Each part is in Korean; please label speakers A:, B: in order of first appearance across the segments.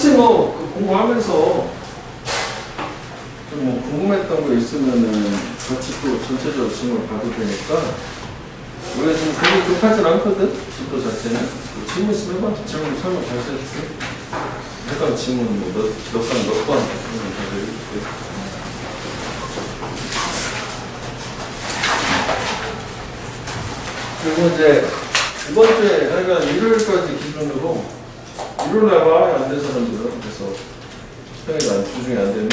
A: 같이 뭐 그 공부하면서 좀 뭐 궁금했던 거 있으면은 같이 또 전체적으로 질문을 봐도 되니까 우리가 지금 그게 급하진 않거든? 진도 자체는. 질문 있으면 해봐. 질문 설명 잘 해줄게. 해당 질문 뭐 몇 번 해줄게. 그리고 이제 이번 주에 하여간 일요일까지 기준으로 일요일날 와 안 된 사람들은 그래서 평일날 주중에 안 되면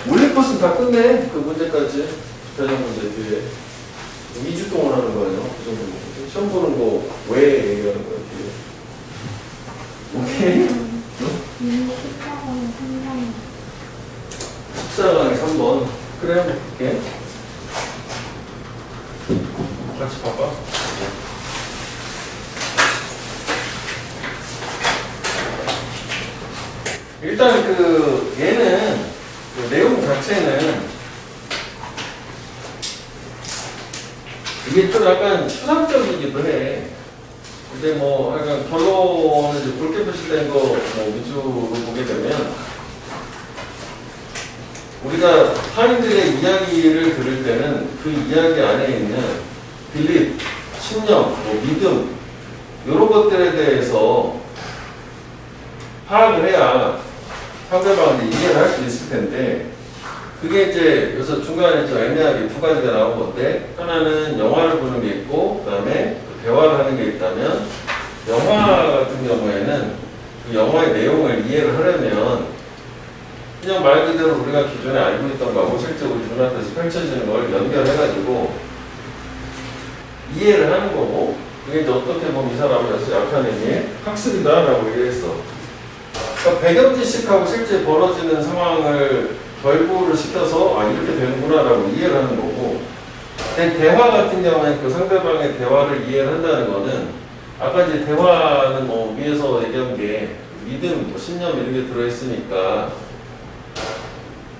A: 올릴 것은 다 끝내. 그 문제까지 배당 문제 뒤에 2주 동안 하는 거 아니야? 그 정도 문제. 시험 보는 거 왜 얘기하는 거야 뒤에? 오케이? 14강에 3번. 그래 볼게. 같이 봐봐. 일단 그 얘는 그 내용 자체는 이게 좀 약간 추상적이기도 해. 근데 뭐 약간 결론을 이제 굵게 표시된 거 뭐 위주로 보게 되면 우리가 타인들의 이야기를 들을 때는 그 이야기 안에 있는 빌립, 신념, 뭐 믿음 이런 것들에 대해서 파악을 해야 상대방을 이해를 할 수 있을 텐데 그게 이제 여기서 중간에 좀 애매하게 두 가지가 나온 건데 하나는 영화를 보는 게 있고 그 다음에 대화를 하는 게 있다면 영화 같은 경우에는 그 영화의 내용을 이해를 하려면 그냥 말 그대로 우리가 기존에 알고 있던 거하고 실제 우리 눈앞에서 펼쳐지는 걸 연결해가지고 이해를 하는 거고 그게 이제 어떻게 보면 이 사람으로서 약한 의미의 학습이다라고 얘기했어. 그러니까 배경 지식하고 실제 벌어지는 상황을 결부를 시켜서 아 이렇게 되는구나라고 이해를 하는 거고 근데 대화 같은 경우에는 그 상대방의 대화를 이해를 한다는 거는 아까 이제 대화는 뭐 위에서 얘기한 게 믿음, 뭐 신념 이런 게 들어있으니까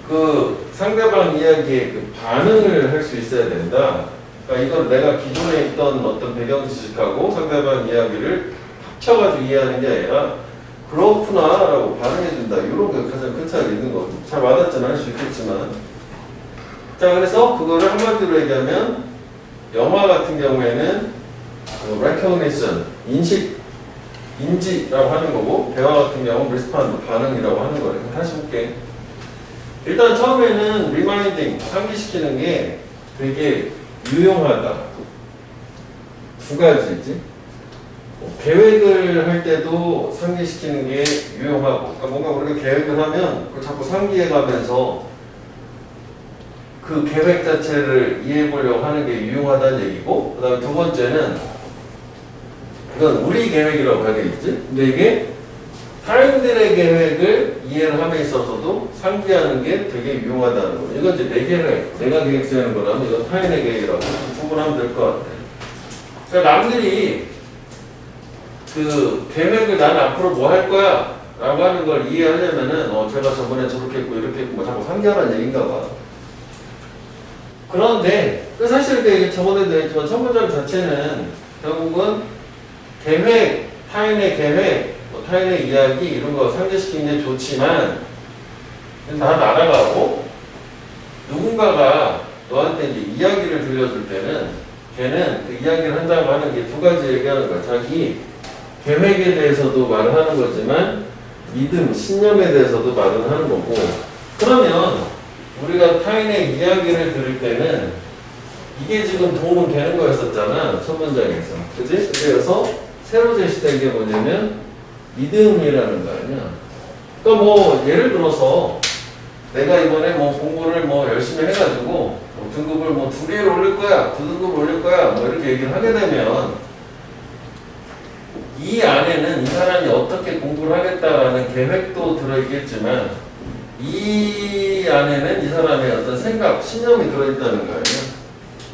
A: 그 상대방 이야기에 그 반응을 할 수 있어야 된다. 그러니까 이건 내가 기존에 있던 어떤 배경 지식하고 상대방 이야기를 합쳐가지고 이해하는 게 아니라 그렇구나라고 반응해준다. 이런 게 가장 큰 차이가 있는 거고 잘 와닿지는 않을 수 있겠지만 자 그래서 그거를 한마디로 얘기하면 영화 같은 경우에는 recognition, 인지라고 하는 거고 대화 같은 경우는 respond, 반응이라고 하는 거예요. 다시 볼게. 일단 처음에는 reminding, 상기시키는 게 되게 유용하다. 두 가지지. 계획을 할 때도 상기시키는 게 유용하고 그러니까 뭔가 우리가 계획을 하면 그걸 자꾸 상기해 가면서 그 계획 자체를 이해해 보려고 하는 게 유용하다는 얘기고 그 다음에 두 번째는 이건 우리 계획이라고 해야 되겠지? 근데 이게 타인들의 계획을 이해를 함에 있어서도 상기하는 게 되게 유용하다는 거예요. 이건 이제 내 계획, 내가 계획 세우는 거라면 이건 타인의 계획이라고 구분하면 될 것 같아요. 그러니까 남들이 그 계획을 난 앞으로 뭐 할 거야 라고 하는 걸 이해하려면은 제가 저번에 저렇게 했고 이렇게 했고 뭐 자꾸 상기하라는 얘기인가 봐. 그런데 사실 이게 저번에도 얘기했지만 첫 문장 자체는 결국은 계획, 타인의 계획, 타인의 이야기 이런 거 상기시키는 게 좋지만 다 날아가고 누군가가 너한테 이제 이야기를 들려줄 때는 걔는 그 이야기를 한다고 하는 게 두 가지 얘기하는 거야. 자기 계획에 대해서도 말을 하는 거지만 믿음, 신념에 대해서도 말을 하는 거고 그러면 우리가 타인의 이야기를 들을 때는 이게 지금 도움은 되는 거였었잖아. 첫 문장에서. 그지? 그래서 새로 제시된 게 뭐냐면 믿음이라는 거 아니야. 그러니까 뭐 예를 들어서 내가 이번에 뭐 공부를 뭐 열심히 해가지고 뭐 등급을 뭐 2개를 올릴 거야, 2등급을 올릴 거야 뭐 이렇게 얘기를 하게 되면 이 안에는 이 사람이 어떻게 공부를 하겠다라는 계획도 들어있겠지만 이 안에는 이 사람의 어떤 생각, 신념이 들어있다는 거 아니야?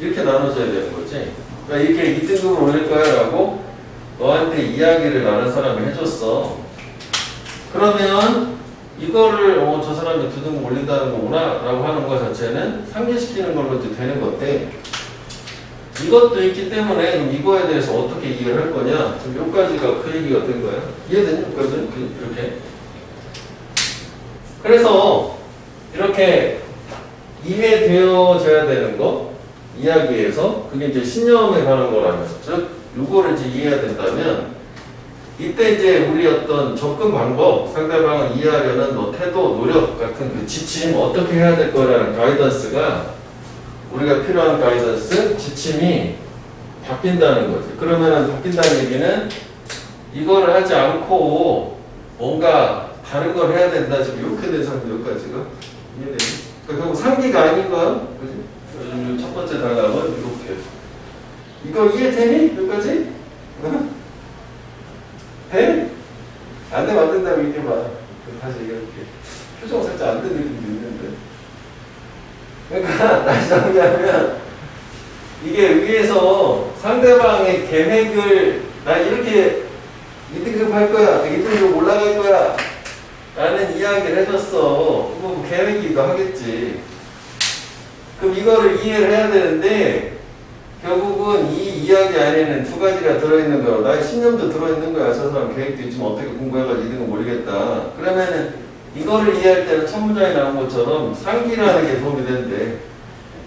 A: 이렇게 나눠져야 되는 거지. 그러니까 이렇게 2등급을 올릴 거야 라고 너한테 이야기를 나는 사람이 해줬어. 그러면 이거를 저 사람이 2등급 올린다는 거구나 라고 하는 것 자체는 상기시키는 걸로 이제 되는 건데 이것도 있기 때문에 그럼 이거에 대해서 어떻게 이해를 할 거냐? 지금 여기까지가 그 얘기가 된 거야. 이해되냐? 여기까지는 이렇게. 그래서 이렇게 이해되어져야 되는 거 이야기에서 그게 이제 신념에 관한 거라면 즉 요거를 이제 이해해야 된다면 이때 이제 우리 어떤 접근 방법 상대방을 이해하려는 뭐 태도 노력 같은 그 지침 어떻게 해야 될 거라는 가이던스가 우리가 필요한 가이던스 지침이 바뀐다는 거지. 그러면은 바뀐다는 얘기는 이거를 하지 않고 뭔가 다른 걸 해야 된다. 지금 이렇게 된 상태 여기까지가 이해되니? 그러니까 결국 상기가 아닌 거야. 그지? 첫 번째 단락은 이렇게. 이거 이해되니? 여기까지? 돼? 안 되면 안 된다고 얘기해봐. 다시 얘기해볼게. 표정 살짝 안 되는 느낌도 있는데. 그러니까 다시 정리하면 이게 위에서 상대방의 계획을 나 이렇게 2등급 할 거야. 2등급 올라갈 거야. 라는 이야기를 해줬어. 뭐 계획이기도 하겠지. 그럼 이거를 이해를 해야 되는데 결국은 이 이야기 안에는 두 가지가 들어있는 거야. 나의 신념도 들어있는 거야. 저 사람 계획도 있지만 어떻게 공부해가지고 2등급 모르겠다. 그러면은 이거를 이해할 때는 첫 문장에 나온 것처럼 상기라는 게 도움이 되는데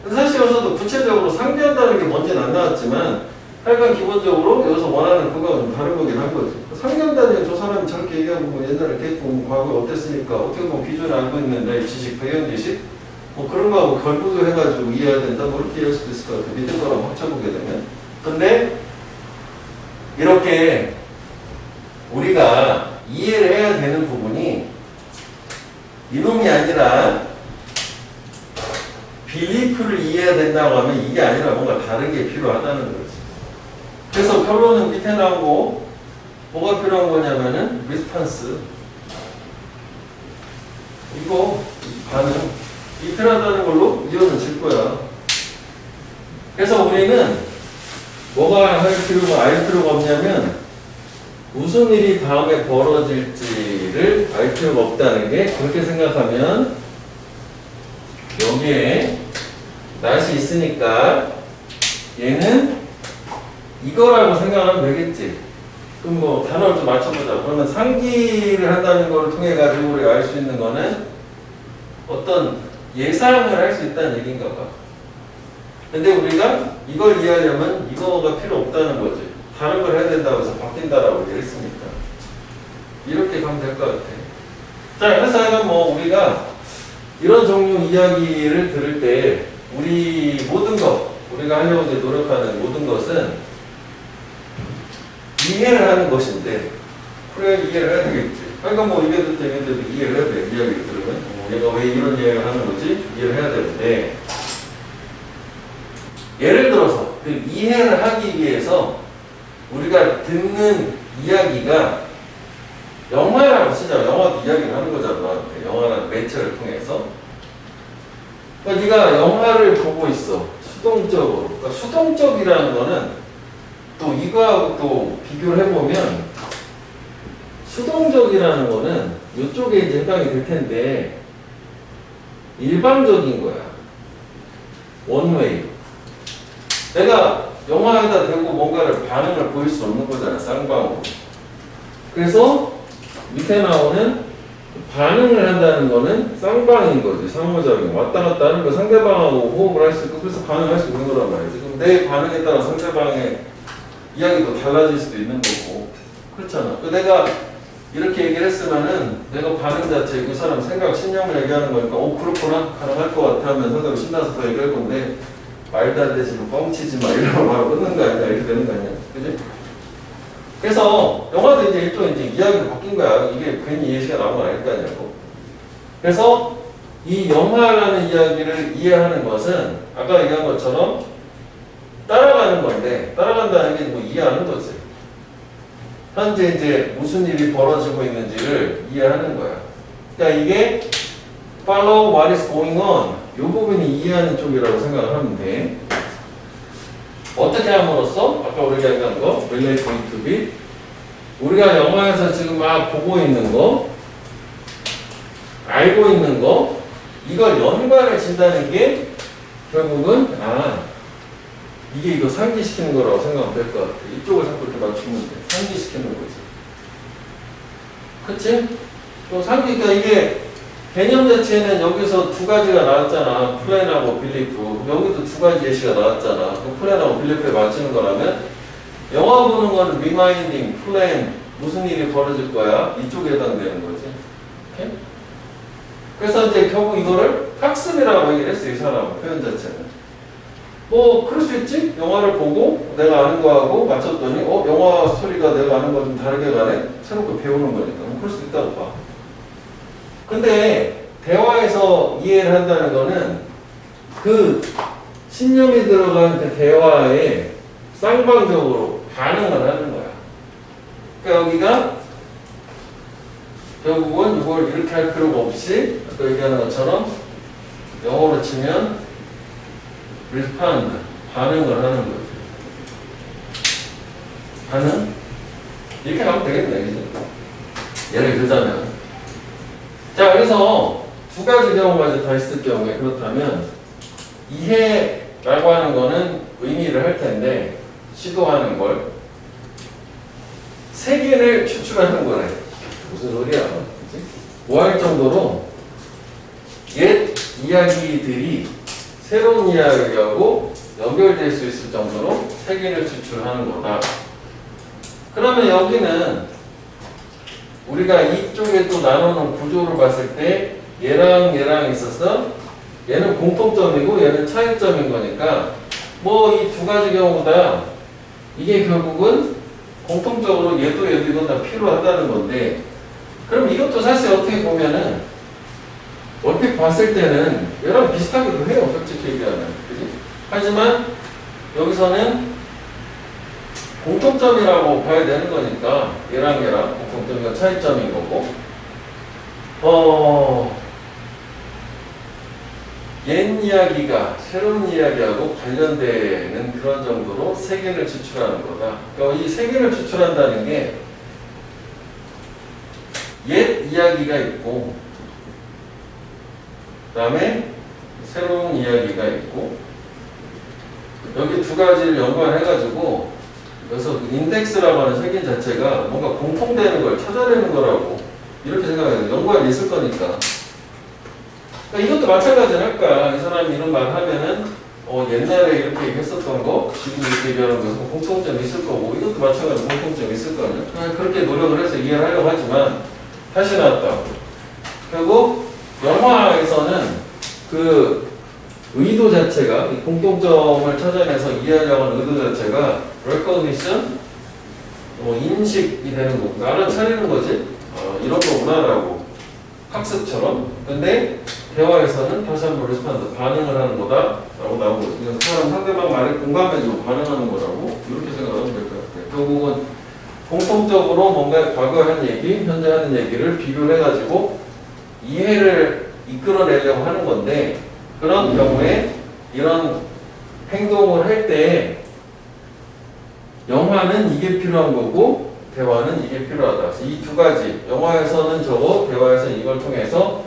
A: 사실 여기서도 구체적으로 상기한다는 게 뭔지는 안 나왔지만 하여간 기본적으로 여기서 원하는 그거가 좀 다른 거긴 한 거지. 상기한다는 게 저 사람이 저렇게 얘기하고 뭐 옛날에 계획 과거에 어땠으니까 어떻게 보면 기존에 알고 있는 내 지식, 배경 지식 뭐 그런 거하고 결부도 해가지고 이해해야 된다. 뭐 이렇게 이해할 수도 있을 것 같아. 믿을 거랑 합쳐보게 되면. 근데 이렇게 우리가 이해를 해야 되는 부분이 이놈이 아니라 빌리프를 이해해야 된다고 하면 이게 아니라 뭔가 다른 게 필요하다는 거지. 그래서 결론은 밑에 나오고 뭐가 필요한 거냐면은 리스판스 이거 반응 이 필요하다는 걸로 이어는 질 거야. 그래서 우리는 뭐가 할 필요가 알 필요가 없냐면 무슨 일이 다음에 벌어질지를 알 필요가 없다는 게 그렇게 생각하면 여기에 낫이 있으니까 얘는 이거라고 생각하면 되겠지. 그럼 뭐 단어를 좀 맞춰보자. 그러면 상기를 한다는 걸 통해 가지고 우리가 알 수 있는 거는 어떤 예상을 할 수 있다는 얘기인가 봐. 근데 우리가 이걸 이해하려면 이거가 필요 없다는 거지. 다른 걸 해야 된다고 해서 바뀐다라고 얘기했으니까. 이렇게 가면 될 것 같아. 자, 그래서 하여간 뭐 우리가 이런 종류 이야기를 들을 때 우리 모든 것, 우리가 하려고 이제 노력하는 모든 것은 이해를 하는 것인데 그래 이해를 해야 되겠지. 그러니까 뭐 이게도 이해를 해야 돼. 이야기를 들으면 얘가 왜 이런 이야기를 하는 거지? 이해를 해야 되는데 예를 들어서 그 이해를 하기 위해서 우리가 듣는 이야기가 영화라고 쓰자. 영화도 이야기를 하는 거잖아. 영화라는 매체를 통해서. 그러니까 네가 영화를 보고 있어. 수동적으로. 그러니까 수동적이라는 거는 또 이거하고 또 비교를 해보면 수동적이라는 거는 이쪽에 이제 해당이 될 텐데 일방적인 거야. 원웨이. 내가 영화에다 대고 뭔가를 반응을 보일 수 없는 거잖아. 쌍방으로. 그래서 밑에 나오는 반응을 한다는 거는 쌍방인 거지. 상호작용. 왔다 갔다 하는 거 상대방하고 호흡을 할 수 있고 그래서 반응할 수 있는 거란 말이지. 그럼 내 반응에 따라 상대방의 이야기도 달라질 수도 있는 거고. 그렇잖아. 내가 이렇게 얘기를 했으면은 내가 반응 자체 그 사람 생각, 신념을 얘기하는 거니까 그렇구나. 가능할 것 같아 하면 상대가 신나서 더 얘기할 건데 말도 안 되지 뭐 뻥치지 마 이러면 바로 끊는 거 아니야. 이렇게 되는 거 아니야. 그지? 그래서 영화도 이제 일종의 이제 이야기로 바뀐 거야. 이게 괜히 예시가 나온 건 아닐 거 아니냐고. 그래서 이 영화라는 이야기를 이해하는 것은 아까 얘기한 것처럼 따라가는 건데 따라간다는 게 뭐 이해하는 거지. 현재 이제 무슨 일이 벌어지고 있는지를 이해하는 거야. 그러니까 이게 follow what is going on 이 부분이 이해하는 쪽이라고 생각을 하면 돼. 어떻게 함으로써 아까 우리가 얘기한 거 relate to be 우리가 영화에서 지금 막 보고 있는 거 알고 있는 거 이걸 연관을 진다는 게 결국은 이게 이거 상기시키는 거라고 생각하면 될 것 같아. 이쪽을 자꾸 이렇게 맞추면 돼. 상기시키는 거지. 그치? 또 상기, 그러니까 이게 개념 자체는 여기서 두 가지가 나왔잖아. 플랜하고 빌리프. 여기도 두 가지 예시가 나왔잖아. 그 플랜하고 빌리프에 맞추는 거라면 영화 보는 거는 리마인딩, 플랜, 무슨 일이 벌어질 거야? 이쪽에 해당되는 거지. 오케이? 그래서 이제 결국 이거를 학습이라고 얘기를 했어, 이 사람은. 표현 자체는. 뭐 그럴 수 있지? 영화를 보고 내가 아는 거하고 맞췄더니 영화 스토리가 내가 아는 거 좀 다르게 가네? 새롭게 배우는 거니까 그럴 수 있다고 봐. 근데 대화에서 이해를 한다는 거는 그 신념이 들어간 그 대화에 쌍방적으로 반응을 하는 거야. 그러니까 여기가 결국은 이걸 이렇게 할 필요가 없이 아까 얘기하는 것처럼 영어로 치면 respond, 반응을 하는 거죠. 반응? 이렇게 하면 되겠네, 그죠? 예를 들자면. 자, 그래서 두 가지 경우가 더 있을 경우에 그렇다면, 이해라고 하는 거는 의미를 할 텐데, 시도하는 걸, 세 개를 추출하는 거네. 무슨 소리야? 그치? 뭐 할 정도로, 옛 이야기들이 새로운 이야기하고 연결될 수 있을 정도로 세 개를 추출하는 거다. 그러면 여기는 우리가 이쪽에 또 나누는 구조를 봤을 때 얘랑 있어서 얘는 공통점이고 얘는 차이점인 거니까 뭐 이 두 가지 경우다 이게 결국은 공통적으로 얘도 이건 다 필요하다는 건데 그럼 이것도 사실 어떻게 보면은 얼핏 봤을 때는 얘랑 비슷하기도 해요, 솔직히 얘기하면. 그지? 하지만 여기서는 공통점이라고 봐야 되는 거니까 얘랑 공통점과 차이점인 거고 옛 이야기가 새로운 이야기하고 관련되는 그런 정도로 세 개를 추출하는 거다. 그러니까 이 세 개를 추출한다는 게 옛 이야기가 있고 그 다음에 새로운 이야기가 있고 여기 두 가지를 연관해가지고 그래서 인덱스라고 하는 색인 자체가 뭔가 공통되는 걸 찾아내는 거라고 이렇게 생각해요. 연관이 있을 거니까. 그러니까 이것도 마찬가지는 할 거야. 이 사람이 이런 말 하면은 옛날에 이렇게 얘기했었던 거 지금 이렇게 얘기하는 것은 공통점이 있을 거고 이것도 마찬가지로 공통점이 있을 거아니야. 그렇게 노력을 해서 이해를 하려고 하지만 다시 나왔다. 결국 영화에서는 그 의도 자체가 이 공통점을 찾아내서 이해하려고 하는 의도 자체가 recognition, 인식이 되는 거고 알아차리는 거지. 이런 거구나라고 학습처럼. 근데 대화에서는 다시 한번 respond, 반응을 하는 거다라고 나온 거지. 그래서 사람 상대방 말에 공감해주고 반응하는 거라고 이렇게 생각하면 될 것 같아요. 결국은 공통적으로 뭔가 과거에 한 얘기, 현재 하는 얘기를 비교를 해가지고 이해를 이끌어내려고 하는 건데 그런 경우에 이런 행동을 할 때 영화는 이게 필요한 거고 대화는 이게 필요하다. 그래서 이 두 가지 영화에서는 저거 대화에서는 이걸 통해서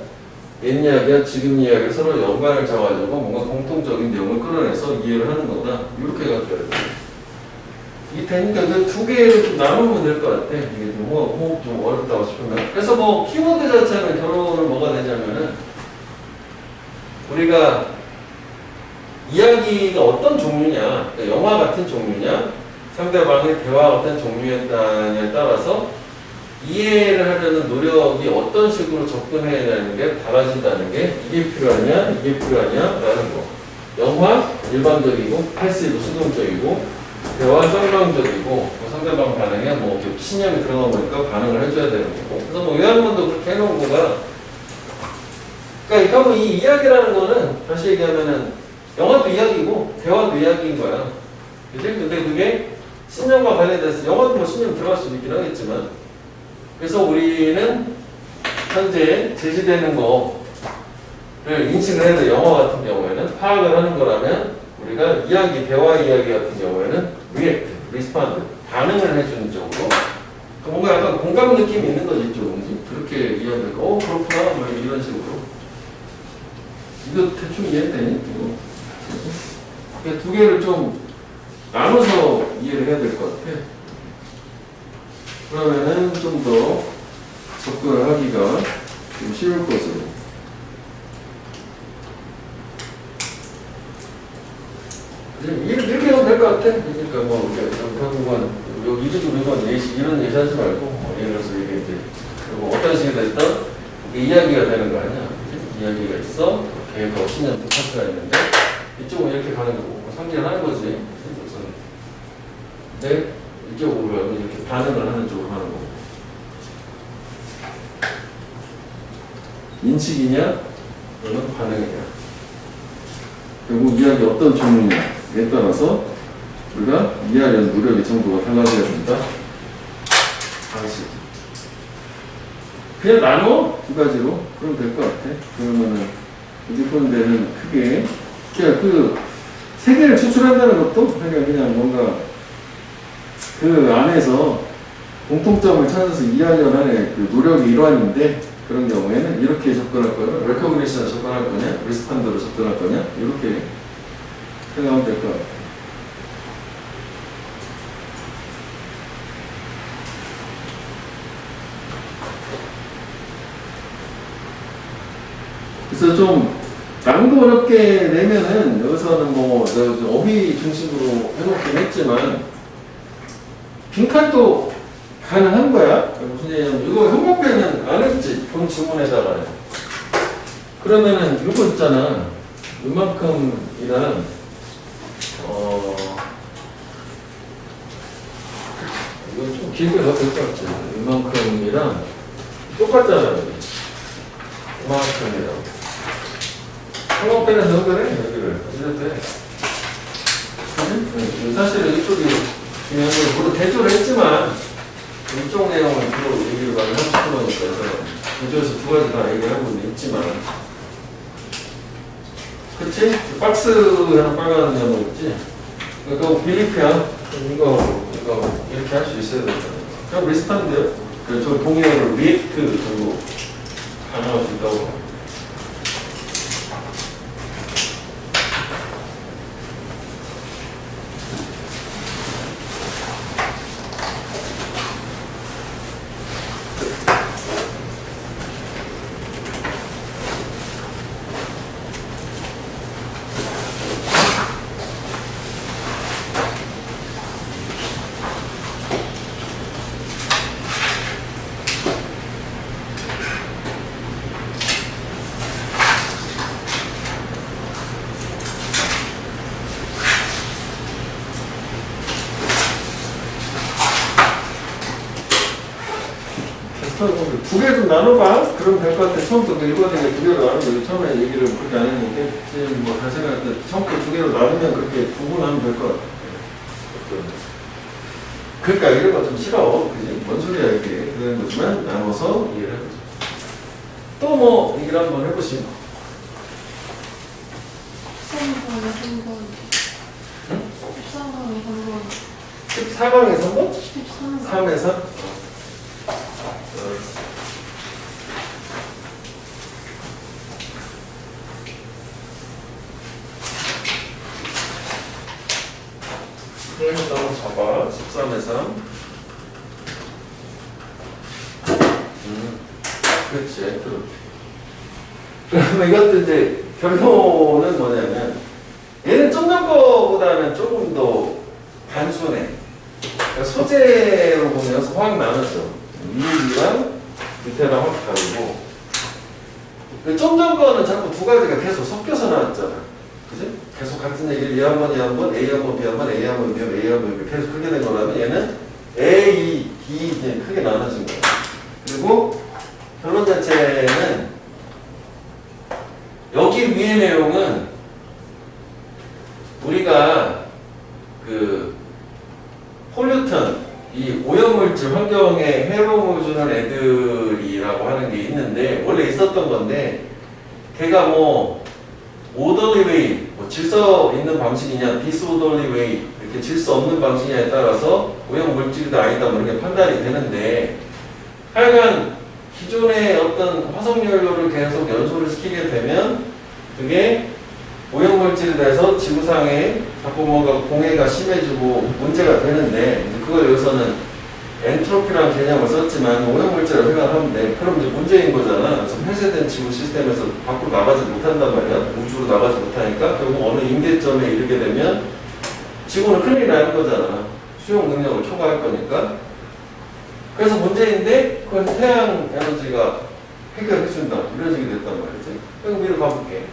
A: 옛 이야기와 지금 이야기 서로 연관을 잡아주고 뭔가 공통적인 내용을 끌어내서 이해를 하는 거다. 이렇게 가져야 돼. 이게 되니까 그 두 개를 좀 나누면 될 것 같아. 이게 좀 호흡 좀 어렵다고 싶으면. 그래서 뭐 키워드 자체는 결론은 뭐가 되냐면은 우리가 이야기가 어떤 종류냐, 그러니까 영화 같은 종류냐, 상대방의 대화 같은 종류냐에 따라서 이해를 하려는 노력이 어떤 식으로 접근해야 되는 게 달라진다는 게 이게 필요하냐, 이게 필요하냐라는 거. 영화 일반적이고 패시브 수동적이고 대화 쌍방적이고 상대방 반응에 뭐 신념이 들어가 보니까 반응을 해줘야 되는 거고. 그래서 뭐 요한문도 그렇게 해놓은 거가. 그러니까 이 이야기라는 거는 다시 얘기하면은 영화도 이야기고 대화도 이야기인 거야. 그치? 근데 그게 신념과 관련돼서 영화도 뭐 신념 들어갈 수도 있긴 하겠지만 그래서 우리는 현재 제시되는 거를 인식을 해도 영화 같은 경우에는 파악을 하는 거라면 우리가 이야기, 대화 이야기 같은 경우에는 react, respond, 반응을 해주는 쪽으로 뭔가 약간 공감 느낌이 있는 거지 조금씩 그렇게 이해하면 그렇구나 뭐 이런 식으로 이거 대충 이해되니? 두 개를 좀 나눠서 이해를 해야 될 것 같아. 그러면은 좀 더 접근을 하기가 좀 쉬울 것으로. 이렇게 하면 될 것 같아. 그러니까 뭐, 결국은, 이런 예시하지 말고, 예를 들어서 이게 이제, 뭐 어떤 식이 됐든, 이게 이야기가 되는 거 아니야. 이야기가 있어. 계획하고 신년 파트가 있는데, 이쪽은 이렇게 가는 거고, 상기를 하는 거지. 근데, 이쪽으로 이렇게 반응을 하는 쪽으로 하는 거고. 인식이냐? 또는 반응이냐? 결국 이야기 어떤 종류냐에 따라서 우리가 이해하려는 노력의 정도가 달라져야 된다. 방식. 그냥 나눠 두 가지로 그러면 될 것 같아. 그러면은 이제부터는 크게 그냥 그 세 개를 추출한다는 것도 그냥 뭔가 그 안에서 공통점을 찾아서 이해하려는 하나의 그 노력의 일환인데, 그런 경우에는 이렇게 접근할 거냐, 레코그니션을 접근할 거냐, 리스판드로 접근할 거냐, 이렇게 생각하면 될 것 같아요. 그래서 좀 난이도 어렵게 내면은 여기서는 뭐 어휘 중심으로 해놓긴 했지만 빈칸도 가능한 거야. 무슨 얘기냐면 이거 형광펜은 안 했지. 본 지문에다가. 그러면은 이거 있잖아. 이만큼이란 이거 좀 길게 가도 될 것 같아. 이만큼이랑 똑같잖아. 이만큼이랑. 형광펜에서 연결해 여기를. 이래도 돼. 사실은 이쪽이 중요한 건 모두 대조를 했지만 이쪽 내용은 주로 얘기를 많이 하고 싶은 거니까 대조에서 두 가지 다 얘기하고 있지만, 그치? 박스 하나 빨간 거 있지? 그거 빌리프야. 이거 이렇게 할 수 있어야 되잖아. 그럼 리스판드. 그 저 동의어를 리액트 정도 가능할 수 있다고. 두 개 좀 나눠봐. 그럼 될 것 같아. 처음부터 읽어드리게 두 개로 나누면 처음에 얘기를 그렇게 안 했는데 지금 뭐 다시 생각할 때 처음부터 두 개로 나누면 그렇게 구분하면 될 것 같아. 그러니까 이런 거 좀 싫어. 그지? 뭔 소리야 이게. 그런 거지만 나눠서 이해를 해보자. 또 뭐 얘기를 한번 해보시면. 14방에 3번? 3에서? 그래서 한번 잡아. 13에 3. 그렇지. 그러면 이것도 이제 결론은 뭐냐면 얘는 좀 전 거보다는 조금 더 단순해. 그러니까 소재로 보면 확 나눴죠. 위랑 밑에랑 확 다르고. 좀 전 거는 자꾸 두 가지가 계속 섞여서 나왔잖아. 그지? 계속 같은 얘기를 A 한 번, A 한 번, A 한 번, B 한 번, A 한 번, B 한 번, A 한 번 계속 크게 된 거라면 얘는 A, B 그냥 크게 나눠진 거야. 그리고 결론 자체는 여기 위의 내용은 우리가 그 폴루턴, 이 오염물질 환경에 해로움을 주는 애들이라고 하는 게 있는데 원래 있었던 건데 걔가 뭐 orderly way, 뭐 질서 있는 방식이냐, disorderly way 이렇게 질서 없는 방식이냐에 따라서 오염물질이다 아니다 뭐 이렇게 판단이 되는데 하여간 기존의 어떤 화석연료를 계속 연소를 시키게 되면 그게 오염물질에 대해서 지구상에 자꾸 뭔가 공해가 심해지고 문제가 되는데 이제 그걸 여기서는 엔트로피라는 개념을 썼지만 오염물질을 생각하면 돼. 그럼 이제 문제인 거잖아. 그래서 폐쇄된 지구 시스템에서 밖으로 나가지 못한단 말이야. 우주로 나가지 못하니까 결국 어느 임계점에 이르게 되면 지구는 큰일이 나는 거잖아. 수용 능력을 초과할 거니까. 그래서 문제인데 그걸 태양 에너지가 해결해준다. 이런 식이 됐단 말이지. 그럼 위로 가볼게.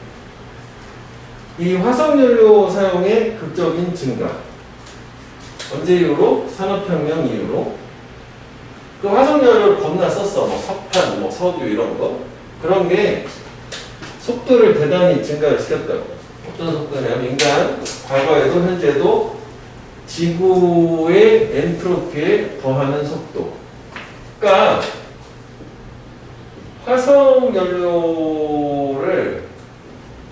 A: 이 화석연료 사용의 극적인 증가. 언제 이후로? 산업혁명 이후로. 그 화석연료를 겁나 썼어. 뭐 석탄, 뭐 석유 이런 거. 그런 게 속도를 대단히 증가를 시켰다고. 어떤 속도냐면 인간 과거에도 현재도 지구의 엔트로피에 더하는 속도. 그러니까 화석연료를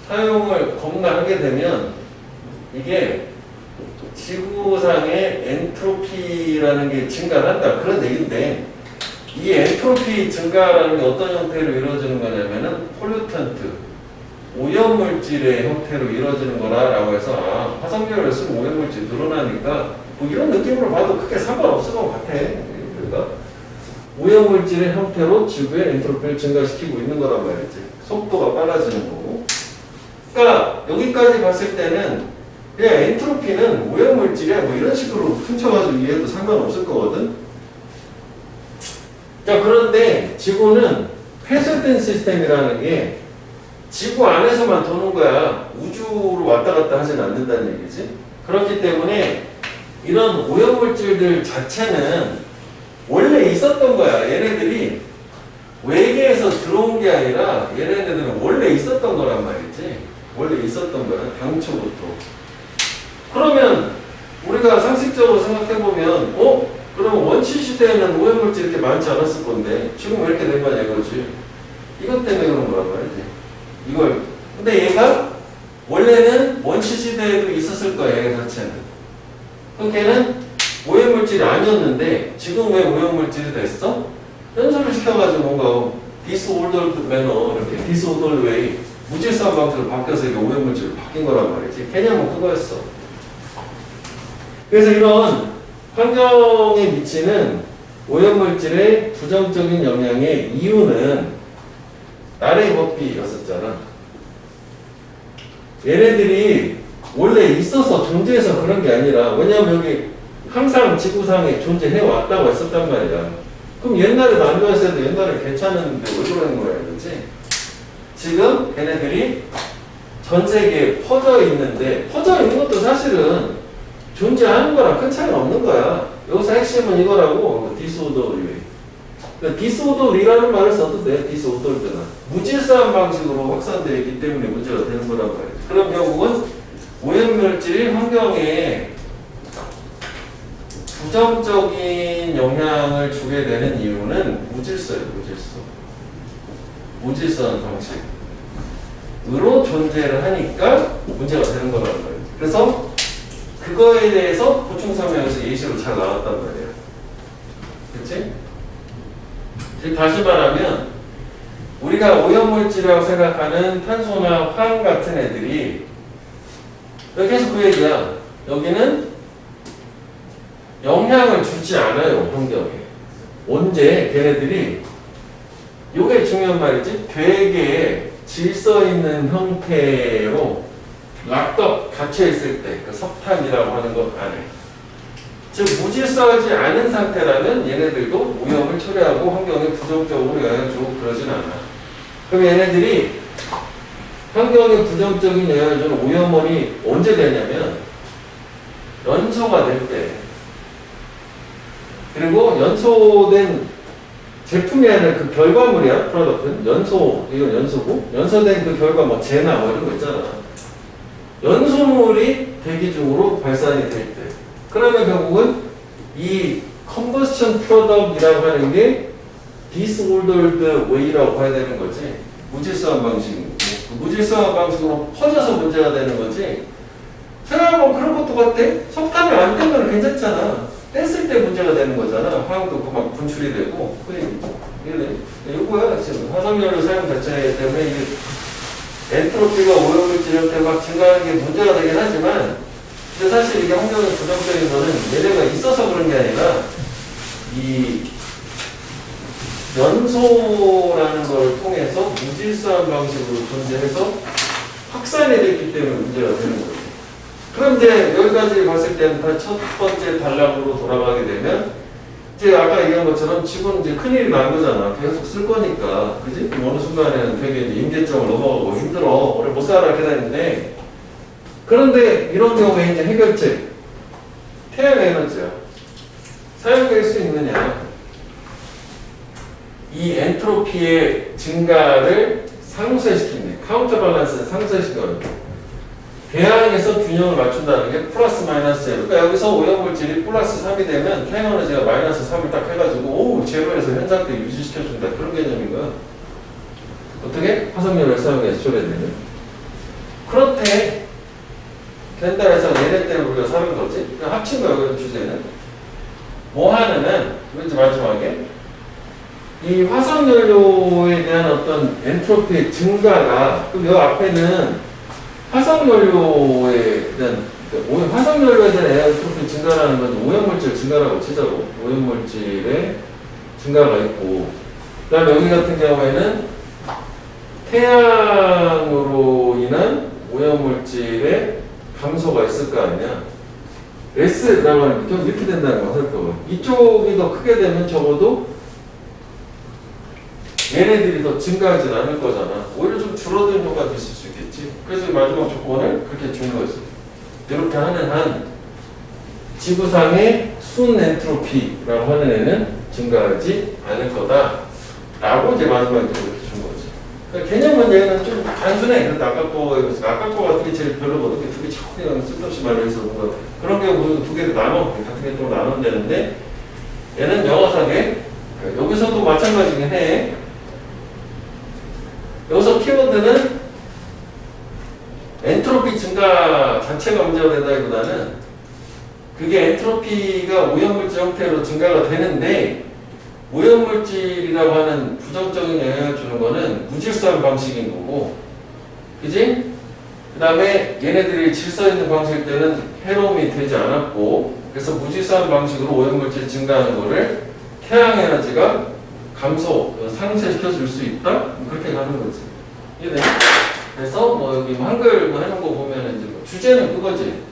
A: 사용을 겁나 하게 되면 이게 지구상의 엔트로피라는 게 증가한다 그런 얘기인데 이 엔트로피 증가라는 게 어떤 형태로 이루어지는 거냐면은 폴루턴트 오염물질의 형태로 이루어지는 거라고 해서 아, 화석연료를 쓰면 오염물질이 늘어나니까 뭐 이런 느낌으로 봐도 크게 상관없을 것 같아. 그러니까 오염물질의 형태로 지구의 엔트로피를 증가시키고 있는 거란 말이지. 속도가 빨라지는 거고. 그러니까 여기까지 봤을 때는 그냥 엔트로피는 오염물질이야 뭐 이런 식으로 훔쳐가지고 이해해도 상관없을 거거든. 자 그런데 지구는 폐쇄된 시스템이라는 게 지구 안에서만 도는 거야. 우주로 왔다 갔다 하진 않는다는 얘기지. 그렇기 때문에 이런 오염물질들 자체는 원래 있었던 거야. 얘네들이 외계에서 들어온 게 아니라 얘네들은 원래 있었던 거란 말이지. 원래 있었던 거야. 당초부터. 그러면 우리가 상식적으로 생각해보면 그러면 원시 시대에는 오염물질이 이렇게 많지 않았을 건데 지금 왜 이렇게 된 거냐 이거지. 이것 때문에 그런 거란 말이지. 이걸 근데 얘가 원래는 원시 시대에도 있었을 거야. 얘 자체는. 그럼 걔는 오염물질이 아니었는데 지금 왜 오염물질이 됐어? 연소를 시켜가지고 뭔가 디스오더드 매너 이렇게 디스오더드 웨이 무질서한 방식으로 바뀌어서 이게 오염물질로 바뀐 거란 말이지. 개념은 그거였어. 그래서 이런 환경에 미치는 오염물질의 부정적인 영향의 이유는 나레이 법비였었잖아. 얘네들이 원래 있어서 존재해서 그런 게 아니라 왜냐하면 여기 항상 지구상에 존재해 왔다고 했었단 말이야. 그럼 옛날에도 안 좋았어도 옛날에 괜찮은데 왜 그러는 거야, 그렇지? 지금 걔네들이 전 세계에 퍼져 있는데 퍼져 있는 것도 사실은 존재하는 거랑 큰 차이가 없는 거야. 여기서 핵심은 이거라고 디스오더리. 그러니까 디스오더리라는 말을 써도 돼. 디스오더리는 무질서한 방식으로 확산되어 있기 때문에 문제가 되는 거란 말이야. 그럼 결국은 오염물질이 환경에 부정적인 영향을 주게 되는 이유는 무질서예요. 무질서한 방식으로 존재를 하니까 문제가 되는 거란 말이에요. 그래서 그거에 대해서 보충 설명에서 예시로 잘 나왔단 말이에요. 그치? 다시 말하면 우리가 오염물질이라고 생각하는 탄소나 황 같은 애들이 계속 그 얘기야. 여기는 영향을 주지 않아요. 환경에. 언제 걔네들이 요게 중요한 말이지. 되게 질서 있는 형태로 락덕 닫혀있을 때, 그 석탄이라고 하는 것 안에. 즉, 무질서하지 않은 상태라면 얘네들도 오염을 처리하고 환경에 부정적으로 영향을 주고 그러진 않아. 그럼 얘네들이 환경에 부정적인 영향을 주는 오염원이 언제 되냐면 연소가 될 때. 그리고 연소된 제품이 아니라 그 결과물이야, 프로덕트는. 연소, 이건 연소고, 연소된 그 결과, 뭐, 재나 뭐 이런 거 있잖아. 연소물이 대기 중으로 발산이 될 때. 그러면 결국은 이 combustion product이라고 하는 게 disordered way라고 봐야 되는 거지. 무질서한 방식이고. 그 무질서한 방식으로 퍼져서 문제가 되는 거지. 생각해보면 그런 것도 같아. 석탄을 안 떼면 괜찮잖아. 뗐을 때 문제가 되는 거잖아. 화학도 막 분출이 되고. 그래, 이거야. 지금 화석연료 사용 자체 때문에 이게 엔트로피가 오염물질 형태 막 증가하는 게 문제가 되긴 하지만 근데 사실 이게 환경의 부정적인 거는 얘네가 있어서 그런 게 아니라 이 연소라는 걸 통해서 무질서한 방식으로 존재해서 확산이 됐기 때문에 문제가 되는 거죠. 그럼 이제 여기까지 봤을 때는 다 첫 번째 단락으로 돌아가게 되면 이제 아까 얘기한 것처럼 지구는 이제 큰일이 난 거잖아. 계속 쓸 거니까. 그지? 어느 순간에는 되게 이제 임계점을 넘어가고 힘들어. 오래 못 살아. 이렇게 되는데 그런데 이런 경우에 이제 해결책. 태양 에너지야. 사용될 수 있느냐. 이 엔트로피의 증가를 상쇄시키는 카운터 밸런스를 상쇄시키는 대항에서 균형을 맞춘다는 게 플러스 마이너스 제로. 그러니까 여기서 오염물질이 플러스 3이 되면 태양 에너지가 마이너스 3을 딱 해가지고 오 제로에서 현 상태 유지시켜준다 그런 개념인 거야. 어떻게? 화석연료를 사용해서 초래되는. 그렇대. 된다 해서 얘네 때문에 우리가 사는 거지. 그러니까 합친 거야 그 주제는. 뭐 하느냐면 이제 마지막에 이 화석연료에 대한 어떤 엔트로피의 증가가 그럼 여 앞에는 화석연료에 대한 화석연료에 대한 엔트로피 증가라는 건 오염물질 증가라고 치자고. 오염물질의 증가가 있고 그다음에 여기 같은 경우에는 태양으로 인한 오염물질의 감소가 있을 거 아니냐. S라고 하는 게 이렇게 된다는 거 살펴봐. 이쪽이 더 크게 되면 적어도 얘네들이 더 증가하진 않을 거잖아. 오히려 좀 줄어드는 효과도 있을 수 있겠지. 그래서 마지막 조건을 그렇게 준 거지. 이렇게 하는 한 지구상의 순 엔트로피라고 하는 애는 증가하지 않을 거다. 라고 이제 마지막에 그렇게 준 거지. 그러니까 개념은 얘는 좀 단순해. 그런데 아까 거 같은 게 제일 별로거든. 두 개 자꾸 그냥 쓸데없이 말해서 뭔가 그런 경우 두 개를 나눠. 같은 게 또 나누면 되는데 얘는 명확하게 여기서도 마찬가지긴 해. 여기서 키워드는 엔트로피 증가 자체가 문제가 된다기보다는 그게 엔트로피가 오염물질 형태로 증가가 되는데 오염물질이라고 하는 부정적인 영향을 주는 거는 무질서한 방식인 거고 그지? 그 다음에 얘네들이 질서 있는 방식일 때는 해로움이 되지 않았고 그래서 무질서한 방식으로 오염물질이 증가하는 거를 태양 에너지가 감소, 상쇄시켜 줄 수 있다? 그렇게 가는 거지. 이해돼? 그래서 뭐 여기 한글 뭐 해놓은 거 보면 이제 뭐 주제는 그거지.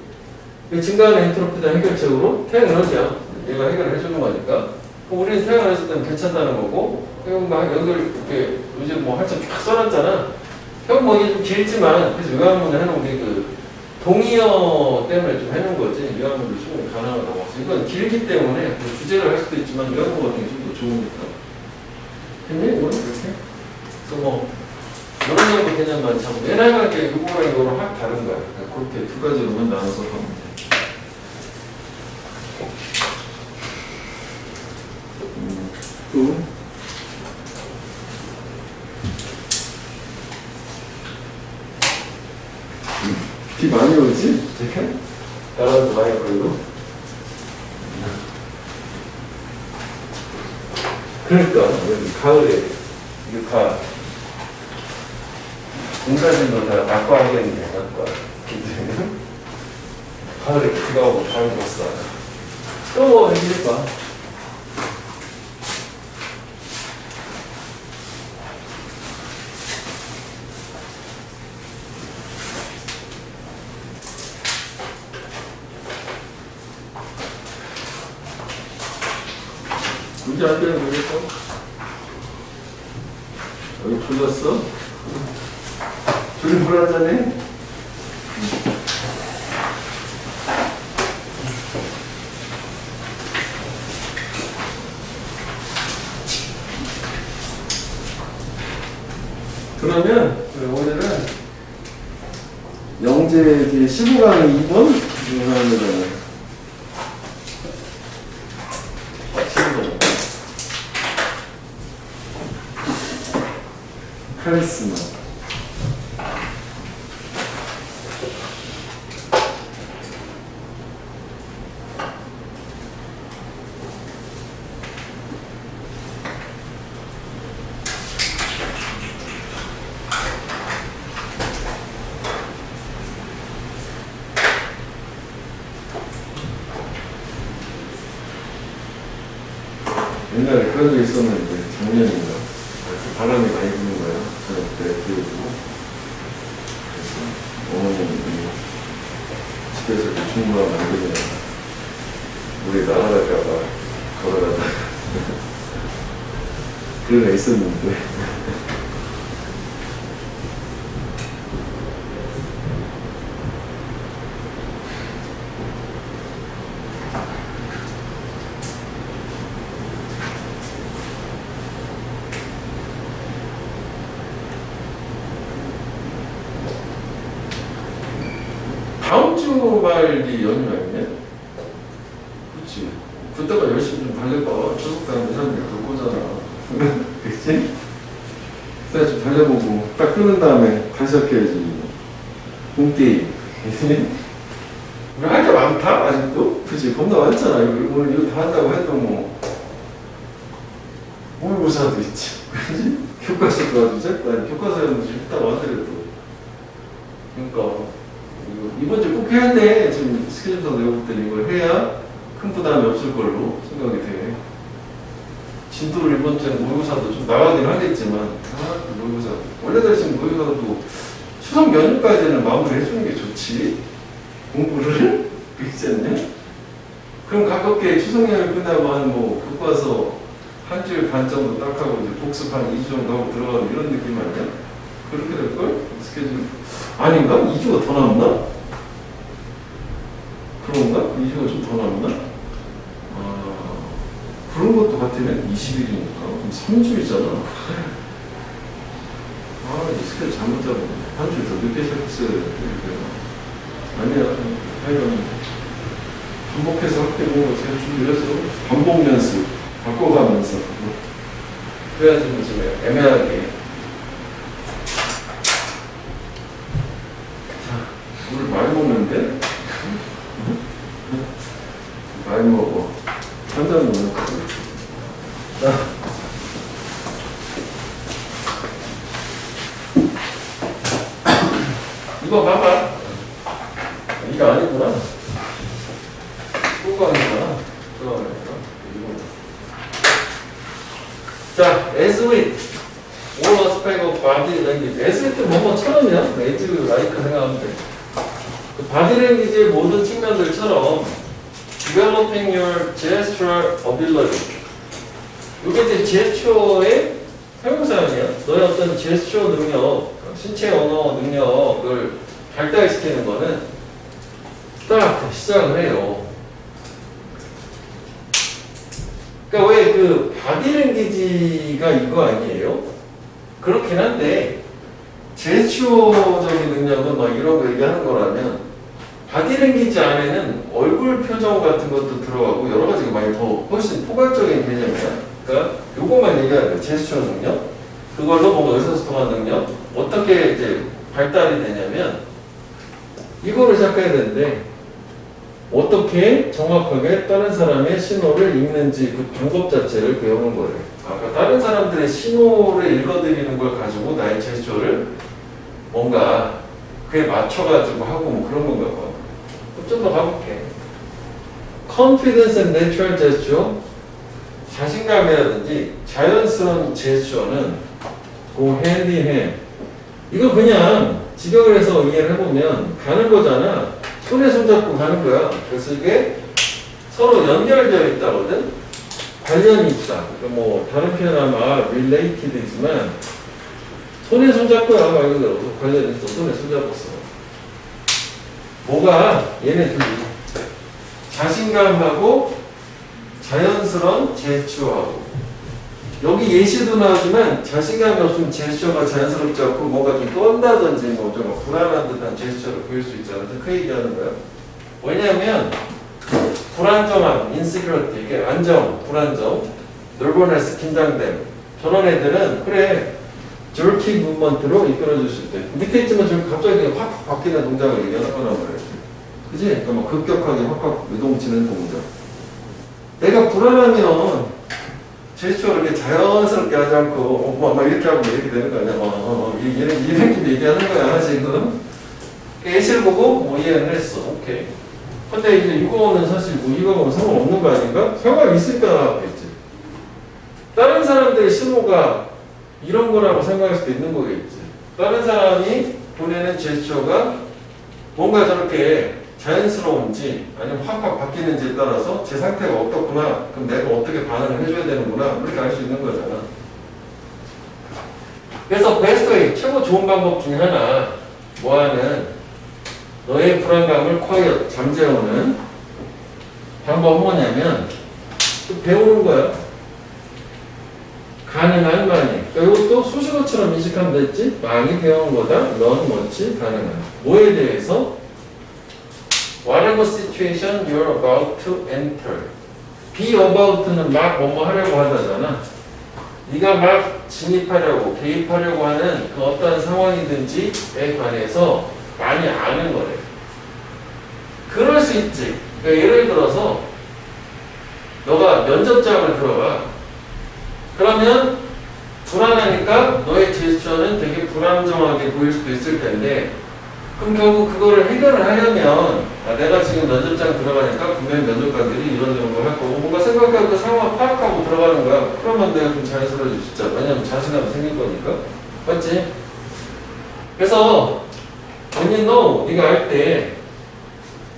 A: 증가하는 엔트로피에 대한 해결책으로 태양 에너지야. 얘가 해결을 해주는 거니까. 우리는 태양 에너지 때문에 괜찮다는 거고, 막 여기를 이렇게 요즘 뭐 한참 쫙 써놨잖아. 형 뭐 이게 좀 길지만, 그래서 요한문을 해놓은 게 그 동의어 때문에 좀 해놓은 거지. 요한문도 충분히 가능하다고. 이건 길기 때문에 그 주제를 할 수도 있지만 요한문 같은 게 좀 더 좋으니까. 됐니? 이거는 이렇게? 그래서 뭐 이런 정도 개념만 잡고 얘네가 이렇게 요거랑 이거랑 확 다른 거야. 그렇게 두 가지로만 나눠서 하면 돼. 또 비 많이 오지? 지금? 바람도 많이 불고. 그러니까 여기 가을에 육하 공사진 다 낙과 하겠는데 낙과 가을에 비가 오고 바람이 불었어. 또 뭐 해줄까? 문제 안 되는 거겠어? 여기 졸랐어? 졸리 불안하네? 그러면 오늘은 영재 뒤에 15강의 2번 하는 카리스마. 옛날에 그런 적 있었는데 작년인가 바람이 많이 부는 거야. 저녁 때 그래가지고 그래서 어머님이 집에서 이렇게 주문하면 안 되냐 우리 날아갈까봐 걸어가다가 그런 애 있었는데 다음 주 말이 연휴가 있네? 그치? 그때가 열심히 좀 달려봐. 추석 때는 사람들이 그걸 거잖아. 그치? 그때 좀 달려보고 딱 끊은 다음에 다시 시작해야지. 홈게임. 그치? 우리 할 게 많다? 아직도? 그치? 겁나 많잖아. 오늘 이거 다 한다고 해도 뭐 모의고사도 있지. 그치? 교과서도 아주 짧다. 교과서는 지금 했다고 하더라도 그러니까 이번 주 꼭 해야 돼. 지금 스케줄상 내가 볼 때는 이걸 해야 큰 부담이 없을 걸로 생각이 돼. 진도를 이번 주에는 모의고사도 좀 나가긴 하겠지만, 모의고사. 원래대로 지금 모의고사도 추석 연휴까지는 마무리 해주는 게 좋지. 공부를? 그렇지 않냐? 그럼 가볍게 추석 연휴 끝나고 한 뭐 교과서 한 주일 반 정도 딱 하고 이제 복습 한 2주 정도 하고 들어가는 이런 느낌 아니야? 그렇게 될걸? 스케줄. 아닌가? 2주가 더 남나? 그런가? 2주가 좀 더 남나? 아, 그런 것도 같으네. 20일이니까. 그럼 3주이잖아. 아, 이 스케줄 잘못 잡았네. 한 주 더 늦게 시작했어야 되는데. 아니야. 하여간, 반복해서 학교 보고 제가 준비해서 반복 연습 바꿔가면서. 그래야지 뭐 좀 애매하게. 자, 물 많이 먹는데? 많이 먹어. 한 잔 먹는 거. 자. 이거 봐봐. 이게 아니구나. 이거가 아니구나. 이거 아니구나. 자, as with all aspect of body language. as with 뭐뭐처럼이야. as like 생각하면 돼. 그 body language의 모든 측면들처럼 developing your gestural ability. 이게 이제 제스처의 사용사항이야. 너의 어떤 제스처 능력, 신체 언어 능력을 발달시키는 거는 딱 시작을 해요. 그러니까 왜 그 바디랭귀지가 이거 아니에요? 그렇긴 한데 제스처적인 능력은 막 이런 거 얘기하는 거라면 바디랭귀지 안에는 얼굴 표정 같은 것도 들어가고 여러 가지가 많이 더 훨씬 포괄적인 개념이야. 그러니까 요것만 얘기하는 거야. 제스처 능력. 그걸로 뭔가 의사소통하는 능력. 어떻게 이제 발달이 되냐면 이거를 시작해야 되는데 어떻게 정확하게 다른 사람의 신호를 읽는지 그 방법 자체를 배우는 거예요. 아까 다른 사람들의 신호를 읽어드리는 걸 가지고 나의 제스처를 뭔가 그에 맞춰가지고 하고 뭐 그런 건가 봐. 좀 더 가볼게. Confidence and natural gesture. 자신감이라든지 자연스러운 제스처는 go hand in hand. 이거 그냥 직역을 해서 이해를 해보면 가는 거잖아. 손에 손잡고 가는 거야. 그래서 이게 서로 연결되어 있다거든. 관련이 있다. 그러니까 뭐 다른 표현하면 related이지만 손에 손잡고야 말 그대로 관련이 있어. 손에 손잡았어. 뭐가 얘네 둘이 자신감하고 자연스러운 제스처하고 여기 예시도 나오지만 자신감이 없으면 제스처가 자연스럽지 않고 뭔가 좀 떤다든지 뭐 좀 불안한 듯한 제스처를 보일 수 있잖아. 그 얘기하는 거야. 왜냐하면 불안정함, insecurity, 이게 안정, 불안정, nervousness, 긴장됨 저런 애들은 그래 jerky movement로 이끌어줄 수 있대. 밑에 있지만 저기 갑자기 그냥 확 바뀌는 동작을 얘기하는 거란 말이야. 그지? 그러니까 뭐 급격하게 확 요동치는 동작. 내가 불안하면 제스처를 이렇게 자연스럽게 하지 않고 막 이렇게 하고 이렇게 되는 거 아니야? 얘는 이렇게 얘기하는 거야 지금. 예시를 보고 뭐 이해는 했어. 오케이. 근데 이제 이거는 사실 뭐 이거하고 상관없는 거 아닌가? 상관이 있으니까 나왔겠지. 사람들의 신호가 이런 거라고 생각할 수도 있는 거겠지. 다른 사람이 보내는 제스처가 뭔가 저렇게 자연스러운지 아니면 확확 바뀌는지에 따라서 제 상태가 어떻구나, 그럼 내가 어떻게 반응을 해줘야 되는구나, 그렇게 알 수 있는 거잖아. 그래서 베스트웨이, 최고 좋은 방법 중에 하나, 뭐하는 너의 불안감을 quiet, 잠재우는 방법은 뭐냐면 배우는 거야. 가능한 많이. 그러니까 이것도 수식어처럼 인식하면 됐지. 많이 배우는 거다. learn much, 가능한. 뭐에 대해서? Whatever situation you're about to enter. be about는 막 뭐뭐 하려고 하다잖아. 네가 막 진입하려고, 개입하려고 하는 그 어떤 상황이든지에 관해서 많이 아는 거래. 그럴 수 있지. 그러니까 예를 들어서 너가 면접장을 들어가. 그러면 불안하니까 너의 제스처는 되게 불안정하게 보일 수도 있을 텐데, 그럼 결국 그거를 해결을 하려면 내가 지금 면접장 들어가니까 분명히 면접관들이 이런 걸 할 거고 뭔가 생각하고 그 상황 파악하고 들어가는 거야. 그러면 내가 좀 자연스러워질 수 있잖아. 왜냐면 자신감이 생길 거니까. 맞지? 그래서 when you know, 네가 할 때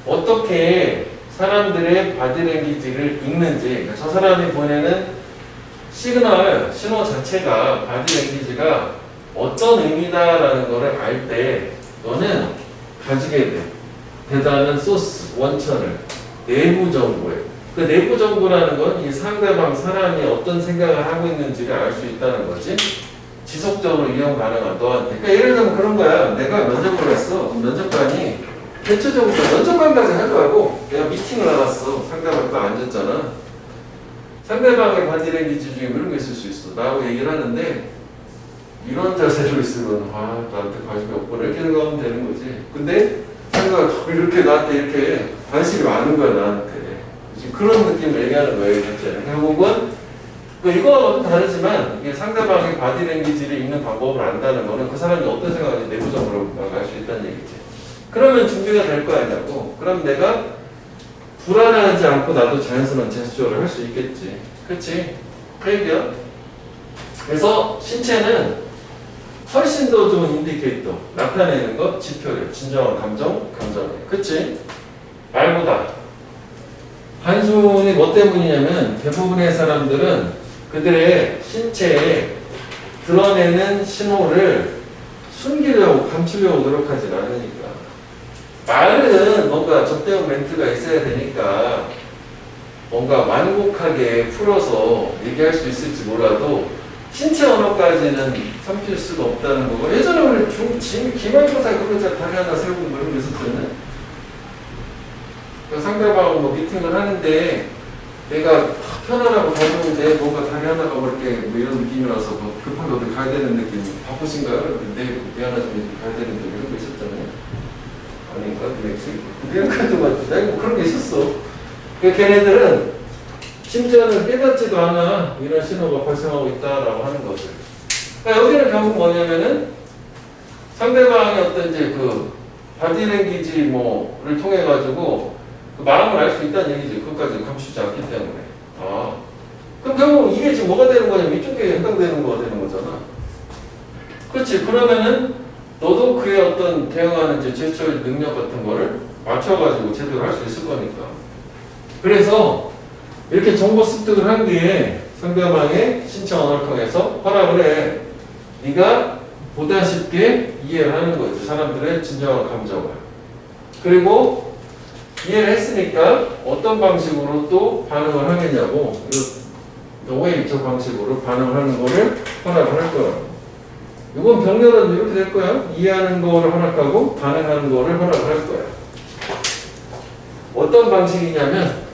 A: 어떻게 사람들의 바디랭귀지를 읽는지, 저 사람이 보내는 시그널, 신호 자체가 바디랭귀지가 어떤 의미다라는 거를 알 때 너는 가지게 돼. 대단한 소스, 원천을. 내부 정보에. 그 내부 정보라는 건 이 상대방 사람이 어떤 생각을 하고 있는지를 알 수 있다는 거지. 지속적으로 이용 가능한 너한테. 그러니까 예를 들면 그런 거야. 내가 면접을 했어. 면접관이 대체적으로 면접관까지 할 거고 내가 미팅을 나갔어. 상대방 딱 앉았잖아. 상대방의 바디랭귀지 중에 이런 게 있을 수 있어. 나하고 얘기를 하는데 이런 자세로 있으면 나한테 관심이 없구나 이렇게 생각하면 되는 거지. 근데 상대가 이렇게 나한테 이렇게 관심이 많은 거야 나한테. 그런 느낌을 얘기하는 거예요. 결국은 이거하고는 다르지만 이게 상대방의 바디랭귀지를 읽는 방법을 안다는 거는 그 사람이 어떤 생각인지 내부적으로 알 수 있다는 얘기지. 그러면 준비가 될 거 아니냐고. 그럼 내가 불안하지 않고 나도 자연스러운 제스처를 할 수 있겠지. 그렇지? 그 얘기야. 그래서 신체는 훨씬 더 좋은 인디케이터, 나타내는 것, 지표래. 진정한 감정이에요. 그치? 말보다. 단순히 뭐 때문이냐면 대부분의 사람들은 그들의 신체에 드러내는 신호를 숨기려고, 감추려고 노력하지 않으니까. 말은 뭔가 접대용 멘트가 있어야 되니까 뭔가 완곡하게 풀어서 얘기할 수 있을지 몰라도 신체 언어까지는 삼킬 수가 없다는 거고. 예전에 우리 기말고사 그거자 다리 하나 세우고 뭐 이런 거 있었잖아요. 상대방 뭐 미팅을 하는데 내가 편안하고 다니는데 뭔가 다리 하나가 뭐 이렇게 뭐 이런 느낌이라서 뭐 급하게 어디 가야 되는 느낌. 바쁘신가요? 근데 미안하지만 가야 되는데 이런 거 있었잖아요. 아닌가? 미안하지만 내가 뭐 그런 게 있었어. 걔네들은 심지어는 깨닫지도 않아 이런 신호가 발생하고 있다라고 하는 거죠. 그러니까 여기는 결국 뭐냐면은 상대방의 어떤 이제 그 바디랭귀지 뭐를 통해 가지고 그 마음을 알 수 있다는 얘기지. 그것까지 감추지 않기 때문에. 그럼 결국 이게 지금 뭐가 되는 거냐면 이쪽에 해당되는 거가 되는 거잖아. 그렇지. 그러면은 너도 그의 어떤 대응하는 이제 제스처 능력 같은 거를 맞춰가지고 제대로 할 수 있을 거니까. 그래서 이렇게 정보 습득을 한 뒤에 상대방의 신체 언어를 통해서 허락을 해. 네가 보다 쉽게 이해를 하는 거지. 사람들의 진정한 감정을. 그리고 이해를 했으니까 어떤 방식으로 또 반응을 하겠냐고. 왜 저 방식으로 반응을 하는 거를 허락을 할 거야. 이건 병렬은 이렇게 될 거야. 이해하는 거를 허락하고 반응하는 거를 허락을 할 거야. 어떤 방식이냐면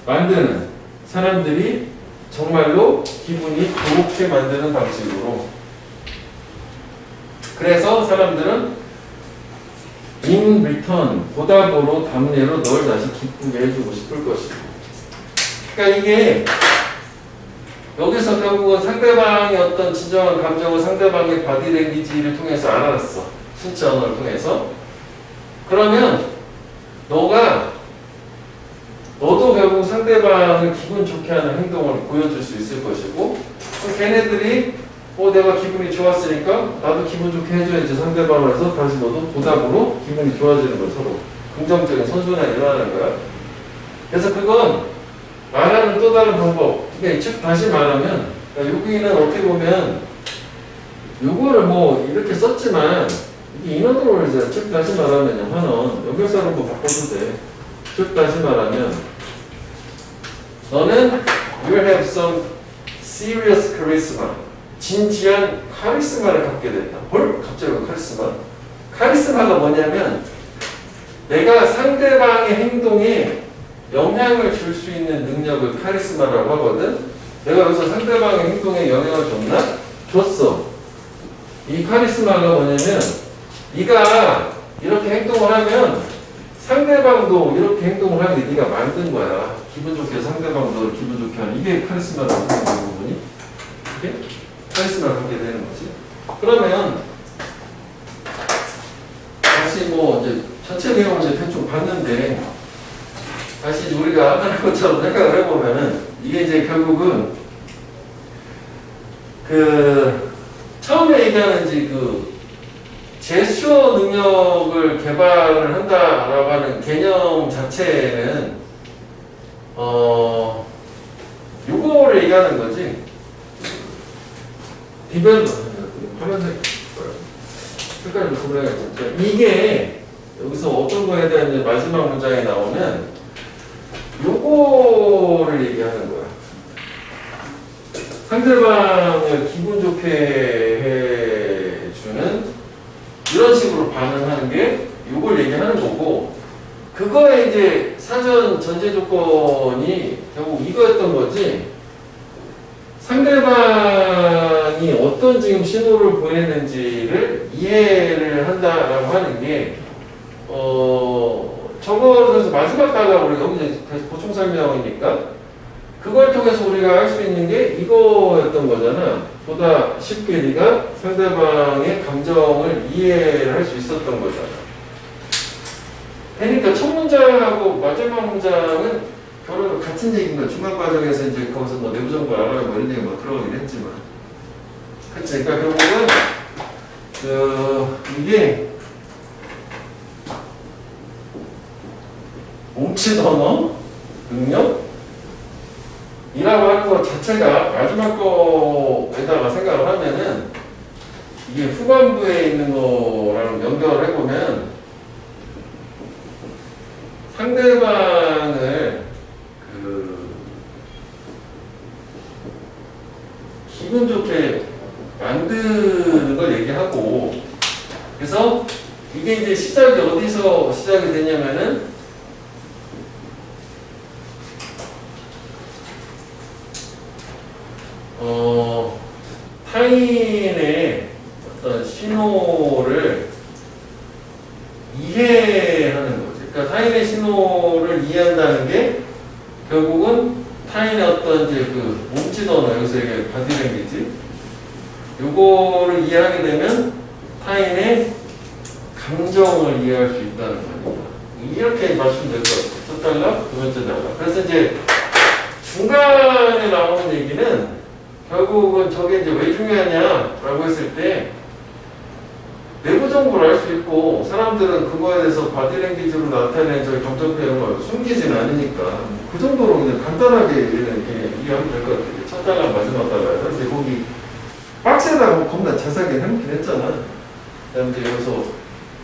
A: 만드는 사람들이 정말로 기분이 좋게 만드는 방식으로. 그래서 사람들은 in return, 보답으로 답례로 널 다시 기쁘게 해주고 싶을 것이고. 그러니까 이게 여기서 결국은 상대방의 어떤 진정한 감정을 상대방의 바디랭귀지를 통해서 알아냈어. 신체 언어를 통해서. 그러면 너도 결국 상대방을 기분 좋게 하는 행동을 보여줄 수 있을 것이고 그래서 걔네들이 내가 기분이 좋았으니까 나도 기분 좋게 해줘야지 상대방을 해서 다시 너도 보답으로 기분이 좋아지는 거 서로 긍정적인 선순환이 일어나는 거야. 그래서 그건 말하는 또 다른 방법. 그러니까 즉 다시 말하면 여기는 어떻게 보면 요거를 뭐 이렇게 썼지만 이게 인어도로 이제 즉 다시 말하면 한원 연결사로 뭐 바꿔도 돼. 즉 다시 말하면 너는 you have some serious charisma. 진지한 카리스마를 갖게 된다. 뭘? 갑자기 카리스마? 카리스마가 뭐냐면 내가 상대방의 행동에 영향을 줄 수 있는 능력을 카리스마라고 하거든. 내가 여기서 상대방의 행동에 영향을 줬나? 줬어. 이 카리스마가 뭐냐면 네가 이렇게 행동을 하면 상대방도 이렇게 행동을 하게 네가 만든 거야. 기분 좋게 상대방도 기분 좋게 하는 이게 카리스마라고 하는 부분이 이게 카리스마를 갖게 되는 거지. 그러면 다시 뭐 이제 전체 내용을 이제 대충 봤는데 다시 이제 우리가 아까 한 것처럼 생각을 해보면은 이게 이제 결국은 그 처음에 얘기하는 이제 그 제스처 능력을 개발을 한다라고 하는 개념 자체는 요거를 얘기하는 거지. 디벨롭 파란색 색깔이 좀 구분해야겠죠. 이게 여기서 어떤 거에 대한 이제 마지막 문장에 나오면 요거를 얘기하는 거야. 상대방을 기분 좋게 해주는 이런 식으로 반응하는 게 요걸 얘기하는 거고, 그거에 이제 사전 전제 조건이 결국 이거였던 거지. 상대방이 어떤 지금 신호를 보내는지를 이해를 한다라고 하는 게 저거에서 마지막 단락 우리가 여기 이제 보충 설명이니까 그걸 통해서 우리가 할 수 있는 게 이거였던 거잖아. 보다 쉽게 네가 상대방의 감정을 이해를 할 수 있었던 거잖아. 그러니까 첫 문장하고 마지막 문장은 결론은 같은 얘기인 거야. 중간 과정에서 이제 거기서 뭐 내부 정보를 알아야 뭐 이런 얘기 뭐 들어가긴 했지만. 그치? 그러니까 결국은 이게 몸짓 언어 능력 이라고 하는 것 자체가 마지막 거에다가 생각을 하면은 이게 후반부에 있는 거랑 연결을 해보면 상대방을 기분 좋게 만드는 걸 얘기하고, 그래서 이게 이제 시작이 어디서 시작이 되냐면은 타인의 어떤 신호를 이해하는 거지. 그러니까 타인의 신호를 이해한다는 게 결국은 타인의 어떤 이제 그 몸짓 언어, 여기서 이게 바디랭귀지, 요거를 이해하게 되면 타인의 감정을 이해할 수 있다는 거니까. 이렇게 맞추면 될 것 같아요. 첫 단락, 두 번째 단락. 그래서 이제 중간에 나오는 얘기는 결국은 저게 이제 왜 중요하냐라고 했을 때 내부 정보를 알 수 있고 사람들은 그거에 대해서 바디랭귀지로 나타내는 저희 감정 표현을 숨기지는 않으니까 그 정도로 그냥 간단하게 이렇게 이해하면 될 것 같아요. 첫 단락 마지막 단락. 근데 거기 박스에다가 겁나 자세하게 해놓긴 했잖아. 그다음에 이제 여기서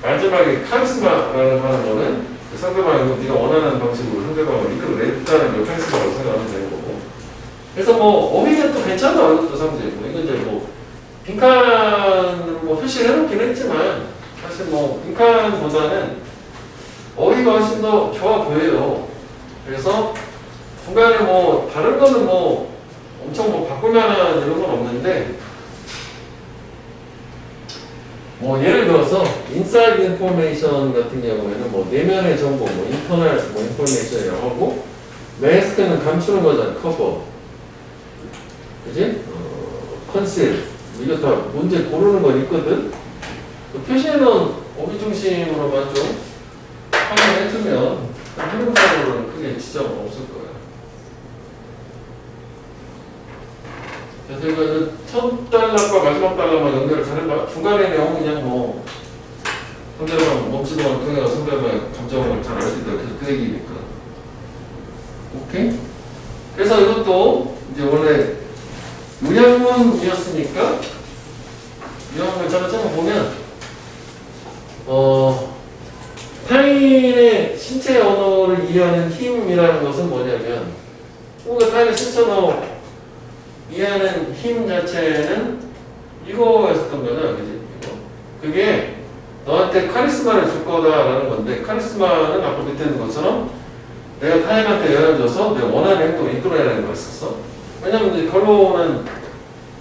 A: 마지막에 카리스마라는 하는 거는 상대방이 네가 원하는 방식으로 상대방을 이끌어냈다는 걸 카리스마라고 생각하면 되는 거고. 그래서 뭐 어휘는 또 괜찮아. 이것도 상대고 이건 이제 뭐 빈칸으로 뭐 표시를 해놓긴 했지만 사실 뭐 빈칸보다는 어휘가 훨씬 더 좋아 보여요. 그래서 중간에 뭐 다른 거는 뭐 엄청 뭐 바꿀 만한 이런 건 없는데, 뭐 예를 들어서 인사이드 인포메이션 같은 경우에는 뭐 내면의 정보, 뭐 인터널 뭐 인포메이션이라고 하고, 마스크는 감추는 거잖아. 커버, 그지? 컨실, 이거 다 문제 고르는 건 있거든. 그 표시에는 어휘 중심으로만 좀 확인해주면 한국사로는 크게 지장은 없을 거야. 그래서 이거는 첫 단락과 마지막 단락만 연결을 잘해봐. 중간에 내용 그냥 뭐 상대방 멈추도록 통해서 상대방의 감정을 잘 알 수 있다. 그래서 그 얘기니까. 오케이? 그래서 이것도 이제 원래 요약문이었으니까 요약문 짜서 보면 타인의 신체 언어를 이해하는 힘이라는 것은 뭐냐면 뭔가 타인의 신체 언어 이해하는 힘 자체는 이거였었던 거잖아, 그지? 그게 너한테 카리스마를 줄 거다라는 건데, 카리스마는 아까 밑에 있는 것처럼 내가 타인한테 영향을 줘서 내가 원하는 행동을 이끌어내는 거였었어. 왜냐면 이제 결론은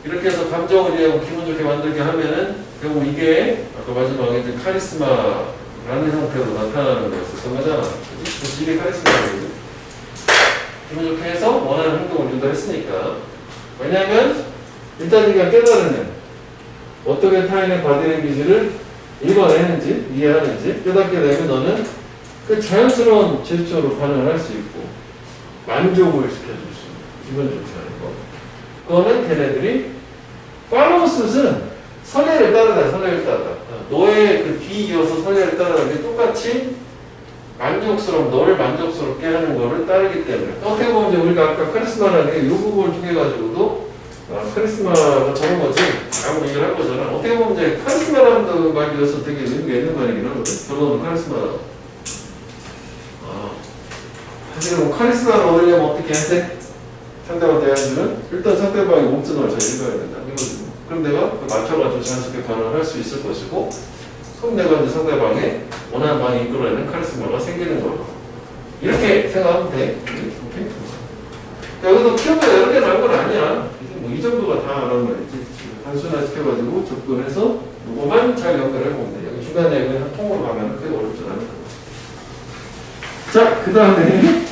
A: 이렇게 해서 감정을 이해하고 기분 좋게 만들게 하면은 결국 이게 아까 마지막에 이제 카리스마라는 형태로 나타나는 거였었던 거잖아. 그지? 그래서 이게 카리스마거지. 기분 좋게 해서 원하는 행동을 준다 했으니까. 왜냐하면 일단 네가 깨달으면 어떻게 타인의 바디랭귀지를 읽어내는지 이해하는지 깨닫게 되면 너는 그 자연스러운 제스처로 반응을 할 수 있고 만족을 시켜줄 수 있는 기분 좋게 하는 거. 그거는 걔네들이 팔로우 숫은 선례를 따르다. 선례를 따르다. 너의 그 뒤 이어서 선례를 따르는 게 똑같이 만족스러운 너를 만족스럽게 하는 거를 따르기 때문에 어떻게 보면 이제 우리가 아까 카리스마라는 게 이 부분을 통해 가지고도 카리스마가 저런 거지 라고 얘기를 한 거잖아. 어떻게 보면 이제 카리스마라는 말이어서 되게 의미가 있는 말이긴 하거든. 결론은 카리스마다. 사실은 뭐 카리스마를 얻으려면 어떻게 해야 돼? 상대방 대화해주는 일단 상대방의 몸짓을 잘 읽어야 된다. 이거지. 그럼 내가 맞춰가지고 자연스럽게 반응을 할 수 있을 것이고 그럼 내가 이제 상대방의 원하는 방에 이끌어내는 카리스마가 생기는 거로 이렇게 생각하면 돼. 오케이? 여기도 키워가 여러 개 나온 건 아니야. 뭐 이 정도가 다라는 말이지. 단순화 시켜가지고 접근해서 이거만 잘 연결해보면 돼. 여기 중간에 그냥 통으로 가면 크게 어렵지 않을 거야. 자, 그 다음에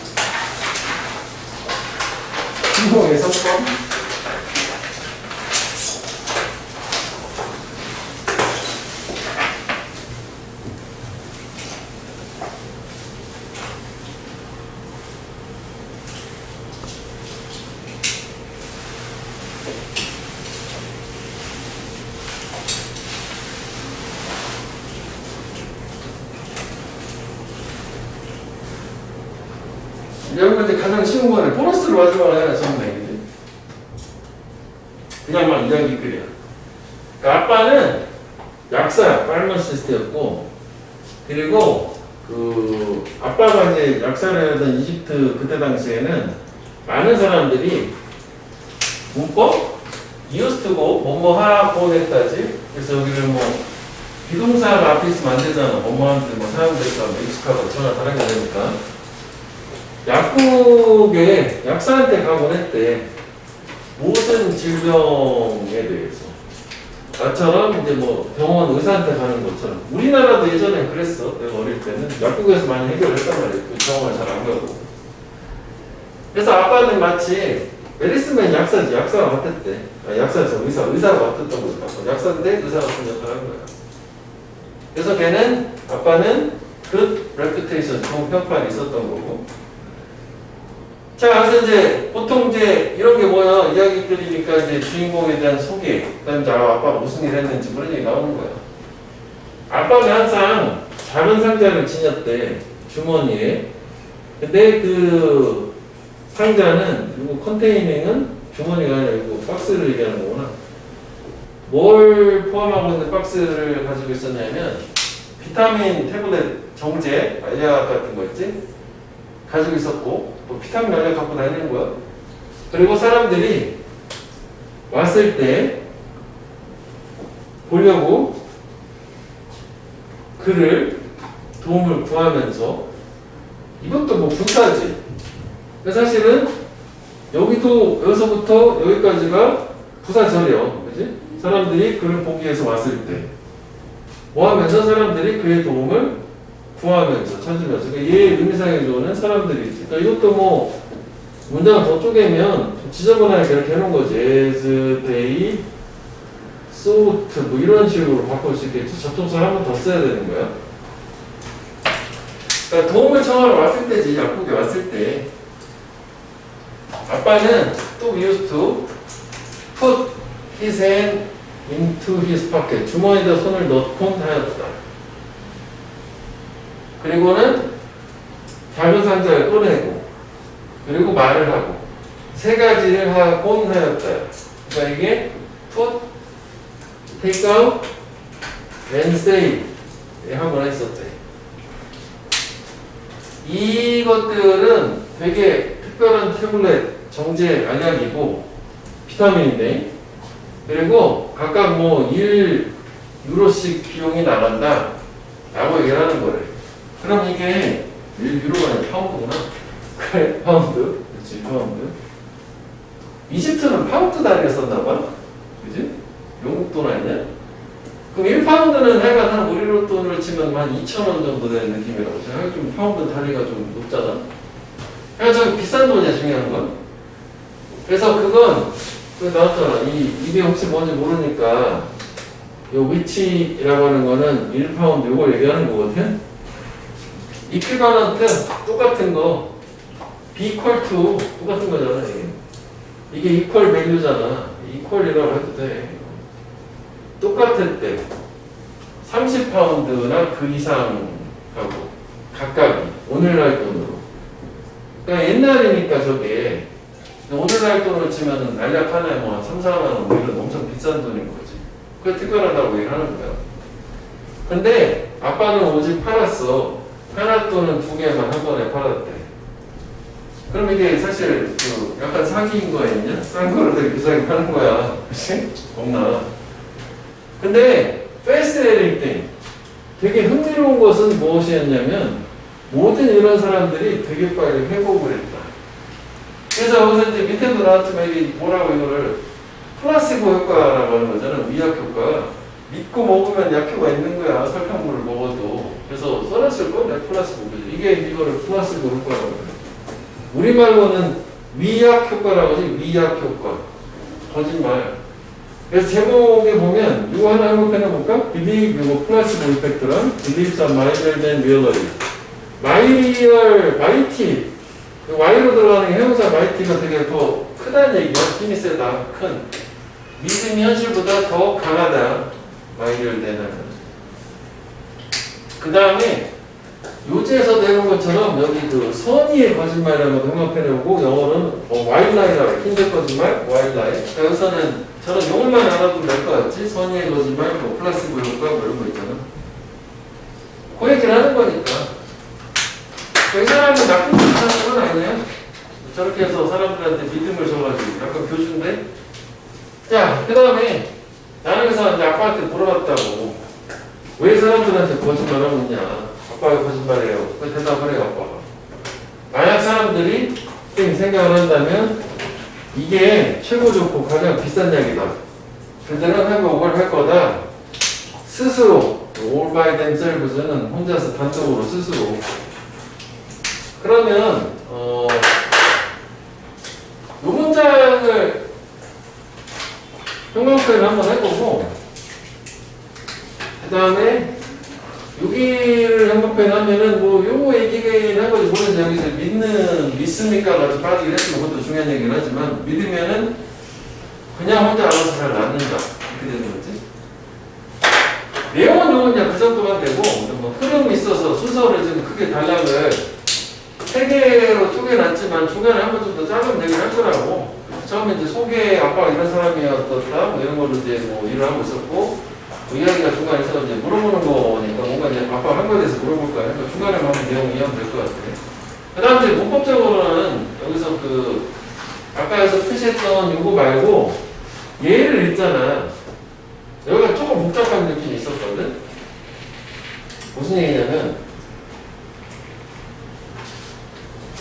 A: 신동의 선법. 여러분 이제 가장 쉬운 거는 보너스를 마지막에 하나 적는 얘기지. 그냥 막 이야기글이야. 그러니까 아빠는 약사야, 파르마시스트였고, 그리고 그 아빠가 이제 약사를 하던 이집트 그때 당시에는 많은 사람들이 문법, 이어스트고 뭐뭐 하고 했다지. 그래서 여기를 뭐 비동사가 앞에 있으면 안 되잖아. 뭐뭐한테 뭐 사용되니까 뭐 익숙하고 전혀 다르게 되니까. 약국에 약사한테 가곤 했대. 모든 질병에 대해서. 나처럼 이제 뭐 병원 의사한테 가는 것처럼. 우리나라도 예전에 그랬어. 내가 어릴 때는 약국에서 많이 해결했단 말이야. 그 병원을 잘 안 가고. 그래서 아빠는 마치 메디스맨 약사지. 약사가 맡았대. 약사에서 의사가 맡았던 거죠. 약사인데 의사 같은 역할을 한 거야. 그래서 걔는 아빠는 그 레퓨테이션 좋은 평판이 있었던 거고. 자, 그래서 이제 보통 이제 이런 게 뭐야 이야기들이니까 이제 주인공에 대한 소개, 그다음 이제 아빠가 무슨 일 했는지 그런 얘기 나오는 거야. 아빠는 항상 작은 상자를 지녔대 주머니에. 근데 그 상자는 그리고 컨테이닝은 주머니가 아니라 이거 박스를 얘기하는 거구나. 뭘 포함하고 있는 박스를 가지고 있었냐면 비타민 태블릿 정제 알약 같은 거 있지? 가지고 있었고 또 비타민 알약 갖고 다니는 거야. 그리고 사람들이 왔을 때 보려고 그를 도움을 구하면서 이것도 뭐 불사지. 사실은 여기도 여기서부터 여기까지가 부사절이요. 그지? 사람들이 그를 보기 위해서 왔을 때 뭐 하면서 사람들이 그의 도움을 구하면서 찾으면서 그러니까 얘 의미상의 조언은 사람들이지. 그러니까 이것도 뭐 문장을 더 쪼개면 지저분하게 이렇게 해놓은 거지. as, they, sought 뭐 이런 식으로 바꿀 수 있겠지. 접속사를 한 번 더 써야 되는 거야. 그러니까 도움을 청하러 왔을 때지. 약국에 왔을 때 아빠는 또 used to put his hand into his pocket. 주머니에다 손을 넣곤 하였다. 그리고는 작은 상자를 꺼내고 그리고 말을 하고 세 가지를 하곤 하였다. 그러니까 이게 put, take out, and say 한번 했었대. 이것들은 되게 특별한 태블릿 정제 알약이고 비타민인데 그리고 각각 뭐 1유로씩 비용이 나간다 라고 얘기를 하는 거래. 그럼 이게 1유로가 아니라 파운드구나. 그래, 파운드. 그치, 파운드. 이집트는 파운드 단위를 썼나봐. 그지? 영국 돈 아니냐? 그럼 1파운드는 하여간 한 우리로 돈으로 치면 한 2,000원 정도 되는 느낌이라고. 제가 좀 파운드 단위가 좀 높잖아. 그래서 비싼 돈이야, 중요한 건. 그래서 그건, 나왔잖아. 이게 혹시 뭔지 모르니까, 요 위치라고 하는 거는 1파운드, 요걸 얘기하는 거거든? 이퀴발런트, 똑같은 거. B equal to, 똑같은 거잖아, 이게 equal value잖아. equal이라고 해도 돼. 똑같을 때 30파운드나 그 이상하고 각각이 오늘날 돈으로. 그러니까 옛날이니까 저게 오늘날 돈으로 치면은 날약 하나에 뭐 3, 4만 원 뭐 이런 엄청 비싼 돈인 거지. 그게 특별하다고 얘기를 하는 거야. 근데 아빠는 오직 팔았어. 하나 또는 두 개만 한 번에 팔았대. 그럼 이게 사실 그 약간 사기인 거 아니냐? 싼 거를 되게 비싸게 파는 거야. 그치? 겁나. 근데 fascinating thing, 되게 흥미로운 것은 무엇이었냐면 모든 이런 사람들이 되게 빨리 회복을 했다. 그래서 여기서 이제 밑에도 나왔지만 이게 뭐라고 이거를 플라시보 효과라고 하는 거잖아. 위약 효과. 믿고 먹으면 약효가 있는 거야. 설탕물을 먹어도. 그래서 써놨을 건데 플라시보. 이게 이거를 플라시보 효과라고 해요. 우리말로는 위약 효과라고 하지. 위약 효과. 거짓말. 그래서 제목에 보면 이거 하나 한번 해볼까? Believe, 이거 플라시보 이펙트랑 Believes are milder than reality. mighty. Y로 들어가는 게 형용사 mighty가 되게 더 크다는 얘기야. 힘이 세다. 큰. 믿음이 현실보다 더 강하다. milder than. 그 다음에 요지에서도 해본 것처럼 여기 그 선의의 거짓말이라는 것도 형용해내고 영어로는 wildlie라고 흰색 거짓말, wildlie. 여기서는 저런 용어만 알아도 될 것 같지? 선의의 거짓말, 뭐 플라시보 효과 뭐 이런 거 있잖아. 그 얘기를 하는 거니까. 이 사람은 나쁜 짓 하는 건 아니야. 저렇게 해서 사람들한테 믿음을 줘가지고 약간 교주인데. 자, 그 다음에 나는 그래서 이제 아빠한테 물어봤다고. 왜 사람들한테 거짓말하고 있냐? 아빠가 거짓말해요. 그 대답을 해요, 아빠가. 만약 사람들이 생각을 한다면 이게 최고 좋고 가장 비싼 약이다. 그들은 회복을 할 거다. 스스로 all by themselves는 혼자서 단독으로 스스로. 그러면 이 문장을 형광펜을 한번 해보고 그 다음에 여기를 형광펜 하면은 뭐 요거 얘기긴 한 거지. 물론 여기서 믿습니까가 좀 빠지긴 했지만 그것도 중요한 얘기긴 하지만 믿으면은 그냥 혼자 알아서 잘 낫는다. 이렇게 되는 거지. 내용은 요건 그냥 그 정도만 되고 뭐 흐름이 있어서 순서를 좀 크게 단락을 3개로 쪼개놨지만 중간에 한 번 좀 더 짜면 되긴 할 거라고. 처음에 이제 소개 아빠가 이런 사람이었다 뭐 이런 걸로 이제 뭐 일을 하고 있었고 그 이야기가 중간에서 이제 물어보는 거니까 뭔가 이제 아빠 한 거에 대해서 물어볼 거야. 그러니까 중간에 한번 내용 이해하면 될 것 같아. 그 다음 이제 문법적으로는 여기서 그 아까에서 표시했던 요거 말고 예를 읽잖아. 여기가 조금 복잡한 느낌이 있었거든. 무슨 얘기냐면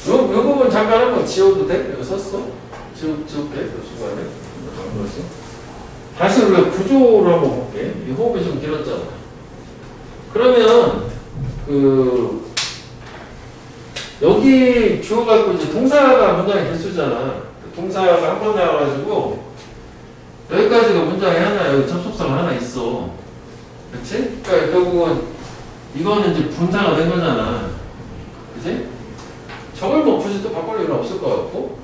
A: 요 부분 잠깐 한번 지워도 돼? 여기 썼어? 지울게. 그 중간에 안 그러지? 다시 우리가 구조로 한번 볼게. 이 호흡이 좀 길었잖아. 그러면 그 여기 주어가 있고 이제 동사가 문장의 개수잖아. 동사가 한 번 나와가지고 여기까지가 문장이 하나, 여기 접속사가 하나 있어. 그치? 그러니까 결국은 이거는 이제 분사가 된 거잖아. 그치? 저걸 뭐 굳이 또 바꿀 일은 없을 것 같고.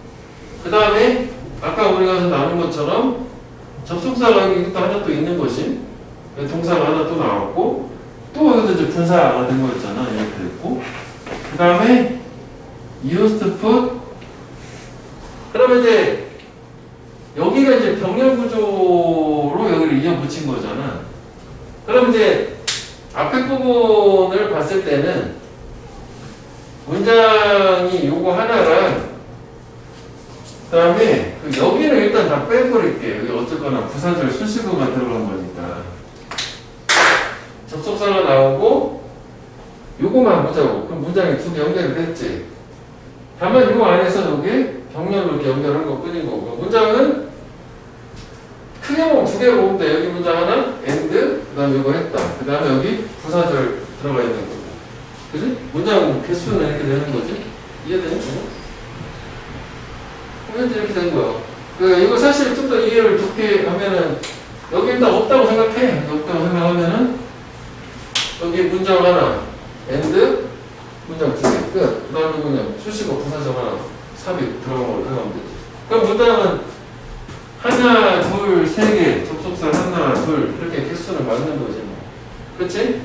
A: 그 다음에 아까 우리가 나눈 것처럼 접속사가 여기 또 하나 또 있는 것이 동사가 하나 또 나왔고 또 여기도 이제 분사가 된 거였잖아. 이렇게 됐고 그 다음에 used to put 그러면 이제 여기가 이제 병렬 구조로 여기를 이어 붙인 거잖아. 그럼 이제 앞에 부분을 봤을 때는 문장이 요거 하나랑 그 다음에 여기는 일단 다 빼버릴게요. 여기 어쨌거나 부사절 수식어가 들어간 거니까 접속사가 나오고 요거만 보자고. 그럼 문장이 두 개 연결이 됐지. 다만 요 안에서 여기 병렬로 이렇게 연결한 것 뿐인 거고 문장은 크게 보면 두 개로 보면 돼. 여기 문장 하나 and 그 다음에 이거 했다. 그 다음에 여기 부사절 들어가 있는 거고 그지? 문장 개수는 이렇게 되는 거지. 이해되니? 현재 이렇게 된 거야. 이거 사실 좀 더 이해를 좋게 하면은 여기 일단 없다고 생각해. 없다고 생각하면은 여기 문장 하나 and 문장 두 개 끝. 그 다음에 그냥 수식어 부사절 하나 삽입 들어간 걸로 생각하면 되지. 그럼 문장은 하나, 둘, 세 개, 접속사 하나, 둘 이렇게 개수를 맞는 거지 뭐. 그렇지?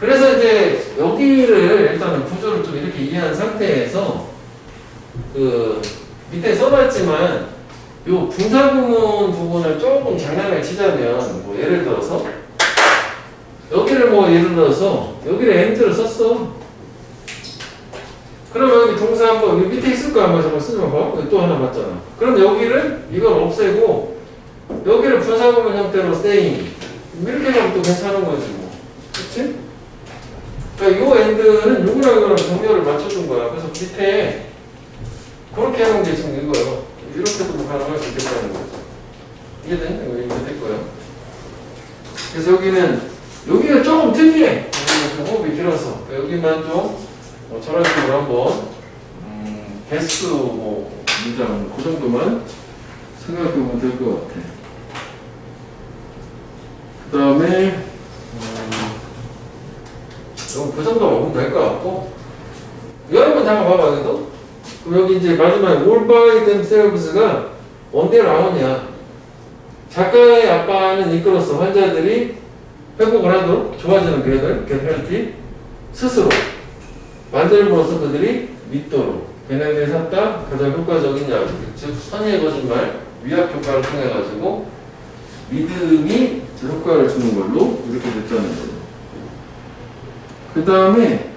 A: 그래서 이제 여기를 일단은 구조를 좀 이렇게 이해한 상태에서 그 밑에 써놨지만 요 분사구문 부분을 조금 장난을 치자면 뭐 예를 들어서 여기를 뭐 예를 들어서 여기를 and를 썼어. 그러면 여기 동사 한번 여기 밑에 있을 거 아마 저거 쓰지 마. 여기 또 하나 봤잖아. 그럼 여기를 이걸 없애고 여기를 분사구문 형태로 staying 이렇게 하면 또 괜찮은 거지 뭐. 그렇지? 그러니까 요 and는 요거랑 이거랑 정렬을 맞춰준 거야. 그래서 밑에 그렇게 하는 게 지금 이거예요. 이렇게도 뭐 가능할 수 있겠다는 거죠. 이해되니? 이거 이해될 거예요. 그래서 여기가 조금 특이해. 여기가 호흡이 길어서 여기만 좀 저런 식으로 한번 개수 뭐 문장 그 정도만 생각해보면 될 것 같아. 그 다음에 그 정도만 보면 될 것 같고 여러분 잠깐 봐봐 여기도. 그럼 여기 이제 마지막에 all by themselves가 언제 나오냐. 작가의 아빠는 이끌었어. 환자들이 회복을 하도록 좋아지는 그애들 헬티 스스로 만들므로써 그들이 믿도록 걔네들이 샀다 가장 효과적인 약, 즉 선의의 거짓말 위약 효과를 통해 가지고 믿음이 효과를 주는 걸로 이렇게 됐다는 거예요. 그 다음에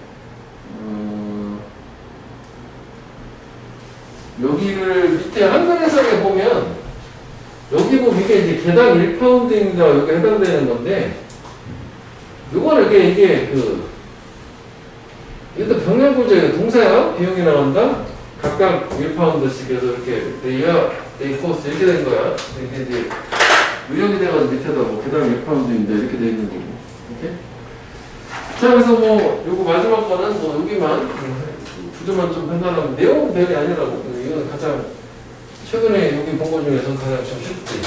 A: 여기를 밑에 한글 해석에 보면 여기 보면 이게 이제 개당 1파운드입니다. 여기 해당되는 건데 요거는 이게 이것도 병렬 구조예요. 동사야 비용이 나온다. 각각 1파운드씩 해서 이렇게 they cost 이렇게 된 거야. 이게 이제 의역이 돼가지고 밑에다 뭐 개당 1파운드인데 이렇게 돼 있는 거고. 이렇게. 자 그래서 뭐 요거 마지막 거는 뭐 여기만 구조만 좀 판단하면 내용은 별게 아니라고. 이건 가장 최근에 여기 본 거 중에서 가장 좀 쉽지.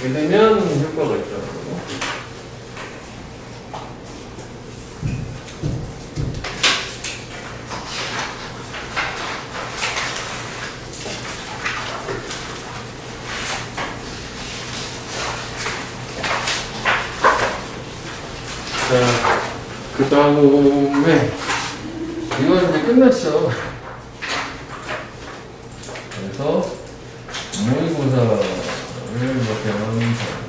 A: 이렇게 되면 효과가 있더라고. 자, 그 다음에 이건 이제 끝났죠. 그래서 모의고사를 이렇게 하면서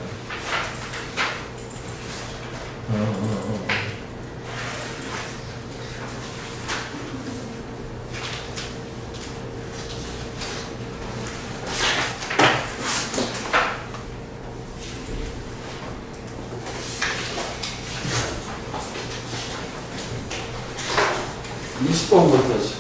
A: 20번부터지.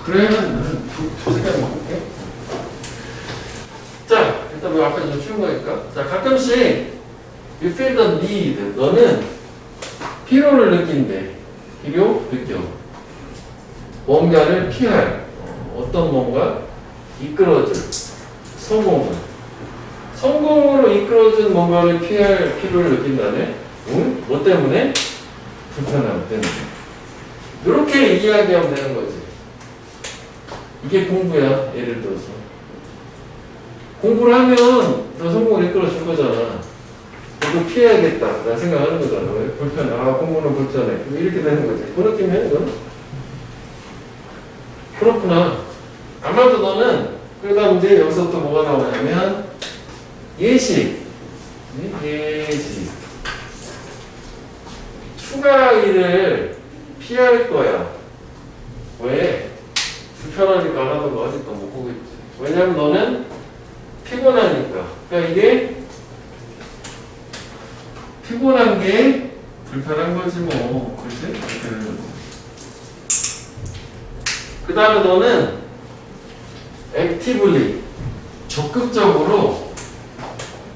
A: 그러면 두세 개만 볼게. 자, 일단 뭐 앞에 좀 쉬운 거니까. 자, 가끔씩 you feel the need. 너는 필요를 느낀대. 필요 느껴. 뭔가를 피할. 어떤 뭔가 이끌어줄. 성공으로 이끌어준 뭔가를 피할 필요를 느낀다네. 응? 뭐 때문에? 불편함 때문에. 이렇게 이야기하면 되는 거지. 이게 공부야. 예를 들어서 공부를 하면 더 성공을 이끌어 줄 거잖아. 이거 피해야겠다 라는 생각하는 거잖아. 왜? 불편해. 아, 공부는 불편해. 이렇게 되는 거지. 그 느낌이야 이거는. 그렇구나. 아마도 너는 그러다 이제 여기서부터 뭐가 나오냐면 예시. 추가 일을 피할 거야. 왜? 불편하니까 안 하던 거 아직도 못 보고 있지. 왜냐면 너는 피곤하니까. 그러니까 이게 피곤한 게 불편한 거지 뭐. 그치? 그렇게 되는 거지. 그 다음에 너는 액티블리 적극적으로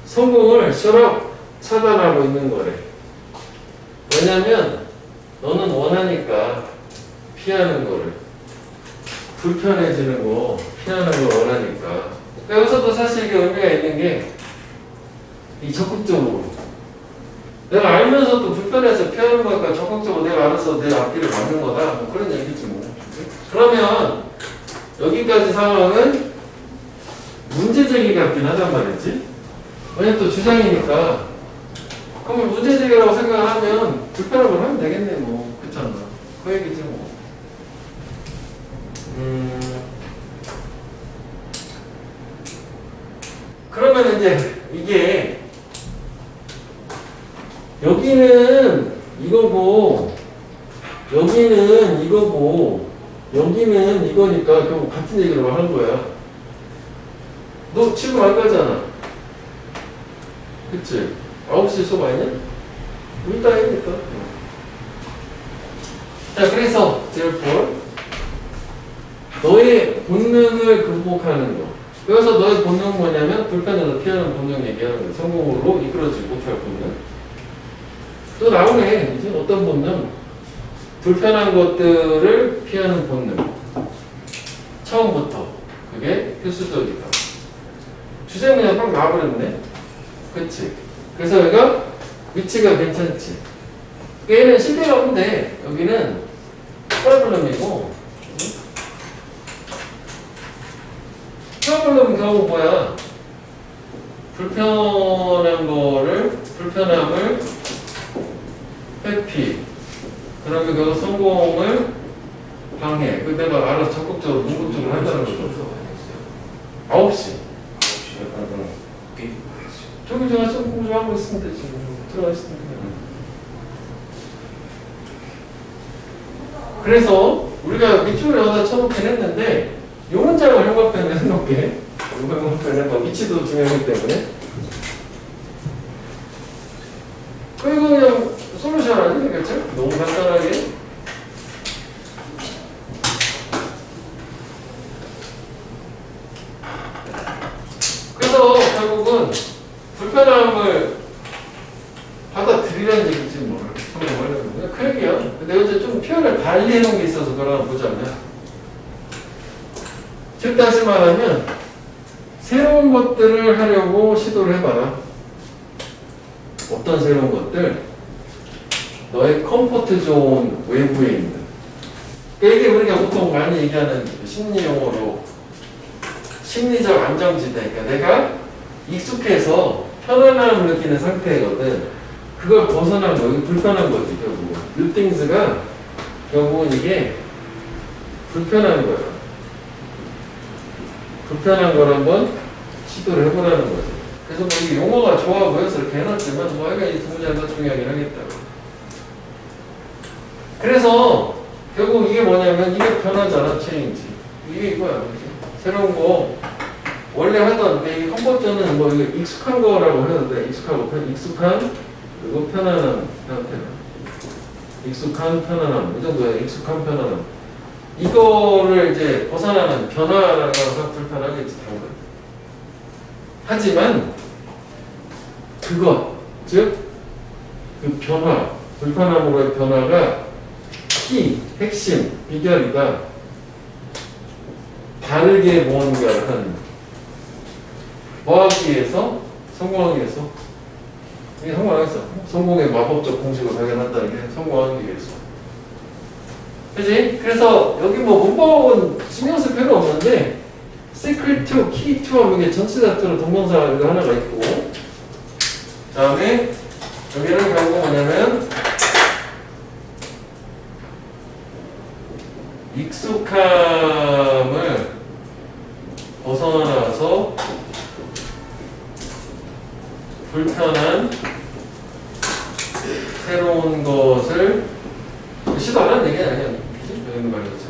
A: 성공을 실업 차단하고 있는 거래. 왜냐면 너는 원하니까 피하는 거를. 불편해지는 거 피하는 걸 원하니까. 여기서도 사실 이게 의미가 있는 게 이 적극적으로 내가 알면서도 불편해서 피하는 거니까 적극적으로 내가 알아서 내 앞길을 막는 거다. 뭐 그런 얘기지 뭐. 그러면 여기까지 상황은 문제제기 같긴 하단 말이지. 왜냐면 또 주장이니까. 그럼 문제제기라고 생각을 하면 불편한 걸 하면 되겠네 뭐. 그렇잖아. 그 얘기지 뭐. 그러면 이제 이게 여기는 이거고 여기는 이거고 여기는 이거니까 결국 같은 얘기를 하는 거야. 너 지금 안 가잖아. 그치? 9시 수업 아니냐? 이따 해야겠다. 자, 그래서 therefore 너의 본능을 극복하는 거. 그래서 너의 본능은 뭐냐면 불편해서 피하는 본능 얘기하는 거야. 성공으로 이끌어지지 못할 본능. 또 나오네. 이제 어떤 본능? 불편한 것들을 피하는 본능. 처음부터. 그게 필수적이다. 주제 그냥 딱 나와버렸네. 그치? 그래서 여기가 위치가 괜찮지. 얘는 실대로 하면 돼. 여기는 프로블럼이고 프로블럼은 결국 뭐야? 불편함을 회피. 그러면 결국 성공을 방해. 그 내가 알아서 적극적으로 문구적으로 한다는 거죠. 9시. 저기 제가 좀 공부 좀 하고 있으면 되지. 들어가 있으면 돼. 그래서 우리가 밑줄을 여기다 쳐놓긴 했는데 이 문장을 형광펜에 해놓게. 형광펜에 뭐 위치도 중요하기 때문에. 그리고 그냥 솔루션 아니에요, 그렇죠? 너무 간단하게. 그래서 결국은 불편함을 받아들이라는 얘기지 뭘. 그냥 그 얘기야. 근데 이제 좀 표현을 달리 해놓은 게 있어서 그걸 한번 보자면. 즉 다시 말하면 새로운 것들을 하려고 시도를 해봐라. 어떤 새로운 것들? 너의 컴포트 존 외부에 있는. 이게 우리가 보통 많이 얘기하는 심리 용어로 심리적 안정지대. 그러니까 내가 익숙해서 편안함을 느끼는 상태거든. 그걸 벗어난 거, 이게 불편한 거지 결국은. New things가 결국은 이게 불편한 거야. 불편한 걸 한번 시도를 해보라는 거지. 그래서 뭐 이게 용어가 좋아 보여서 이렇게 해놨지만 뭐 하여간 이 두 문제가 더 중요하긴 하겠다. 그래서 결국 이게 뭐냐면 이게 변하잖아. 체인지. 이게 이거야. 그치? 새로운 거 원래 하던 이 컴포트는 뭐 이거 익숙한 거라고 해도 돼. 익숙한 그리고 편안한 상태는 익숙한 편안함 이 정도야. 익숙한 편안함 이거를 이제 벗어나는 변화라고 해서 불편하겠지 당근. 하지만 그것 즉 그 변화 불편함으로의 변화가 핵심 비결이다. 다르게 무언가를 하는 뭐 하기 위해서? 성공하기 위해서. 이게 성공하겠어. 성공의 마법적 공식을 발견한다는 게 성공하기 위해서. 그지? 그래서 여기 뭐 문법은 신경 쓸 필요 없는데 secret to, key to 하면 이게 전체 자체로 동명사 이거 하나가 있고 그 다음에 여기는 결국 뭐냐면 익숙함을 벗어나서 불편한 새로운 것을 시도 안 하는 얘기는 아니야. 여기 있는 말이었죠.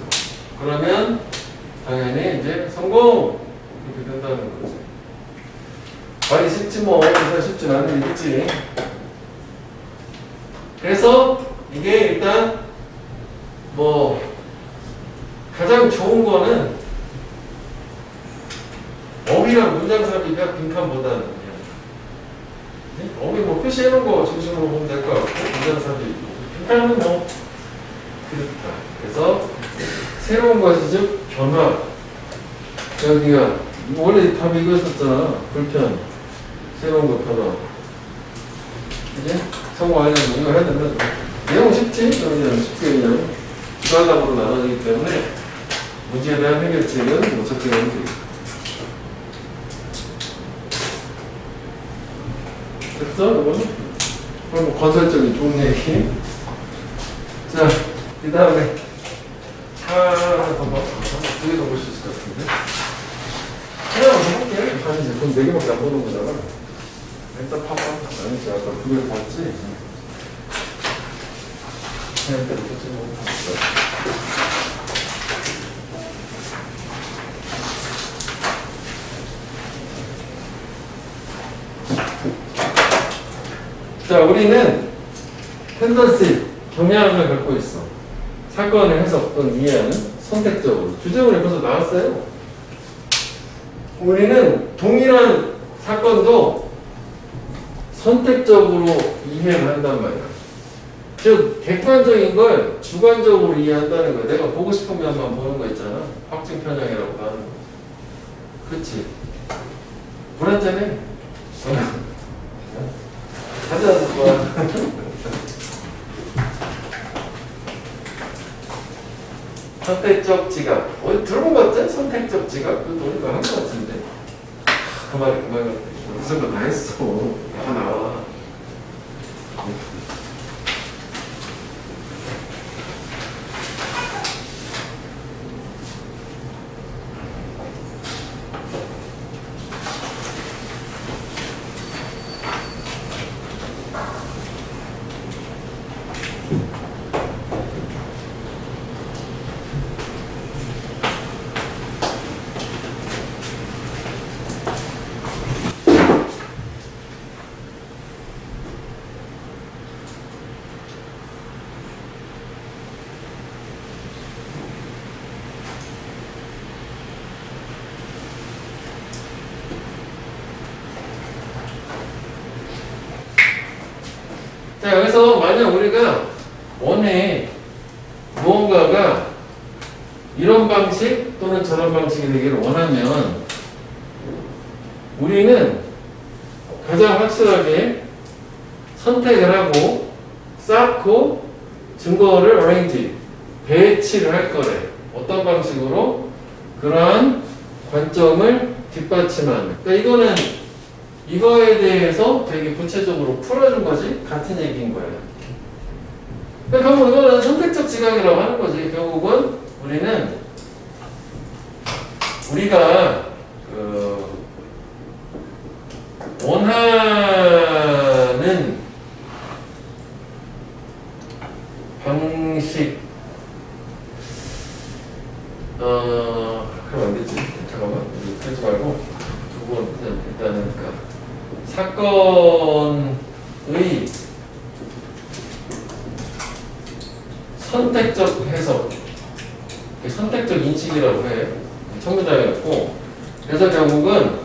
A: 그러면 당연히 이제 성공! 이렇게 된다는 거지. 말이 쉽지 뭐. 사실 쉽진 않은 일이지. 그래서 이게 일단 뭐 가장 좋은 거는 어휘랑 문장 삽입이야 빈칸보다는 어휘 뭐 표시해놓은 거 중심으로 보면 될 것 같고 문장 삽입 빈칸은 뭐 그렇다. 그래서 새로운 것이 즉 변화 여기가 원래 답이 이거였었잖아. 불편 새로운 거 변화 이제 성공하려면 이거 해야 된다. 내용 쉽지? 그냥 쉽게 그냥 주관답으로 나눠지기 때문에 문제에 대한 해결책은 못 찾게 하면 되겠다. 됐어? 이거는? 그럼 뭐 건설적인 좋은 얘기. 자, 그 다음에 하나 더 봐. 두 개 더 볼 수 있을 것 같은데. 하나만 더 볼게. 아니지. 그럼 네 개밖에 안 보는 거잖아. 일단 봐봐. 아니지. 아까 두 개 봤지? 그냥 이렇게 뭐 봤어. 자, 우리는 텐던시, 경향을 갖고 있어. 사건의 해석 또는 이해하는 선택적으로. 주제문에 벌써 나왔어요. 우리는 동일한 사건도 선택적으로 이해를 한단 말이야. 즉, 객관적인 걸 주관적으로 이해한다는 거야. 내가 보고 싶은 면만 보는 거 있잖아. 확증 편향이라고 하는 거. 그치? 불안전해. 가자, 좋아. 선택적 지각. 어디 들어본 거 같지? 선택적 지각? 그것도 우리가 한 거 같은데. 그만. 무슨 거 다 했어. 다 나와. 자, 여기서 만약 우리가 원해 무언가가 이런 방식 또는 저런 방식이 되기를 원하면 우리는 가장 확실하게 선택을 하고 쌓고 증거를 arrange, 배치를 할 거래. 어떤 방식으로? 그러한 관점을 뒷받침하는. 그러니까 이거는 이거에 대해서 되게 구체적으로 풀어준 거지? 같은 얘기인 거야. 그러니까 결국 이거는 선택적 지각이라고 하는 거지. 결국은 우리가 원하는 방식 그럼 안 되지. 잠깐만. 그러지 말고 두 번 일단은 사건의 선택적 해석, 선택적 인식이라고 해. 청문장이었고, 그래서 결국은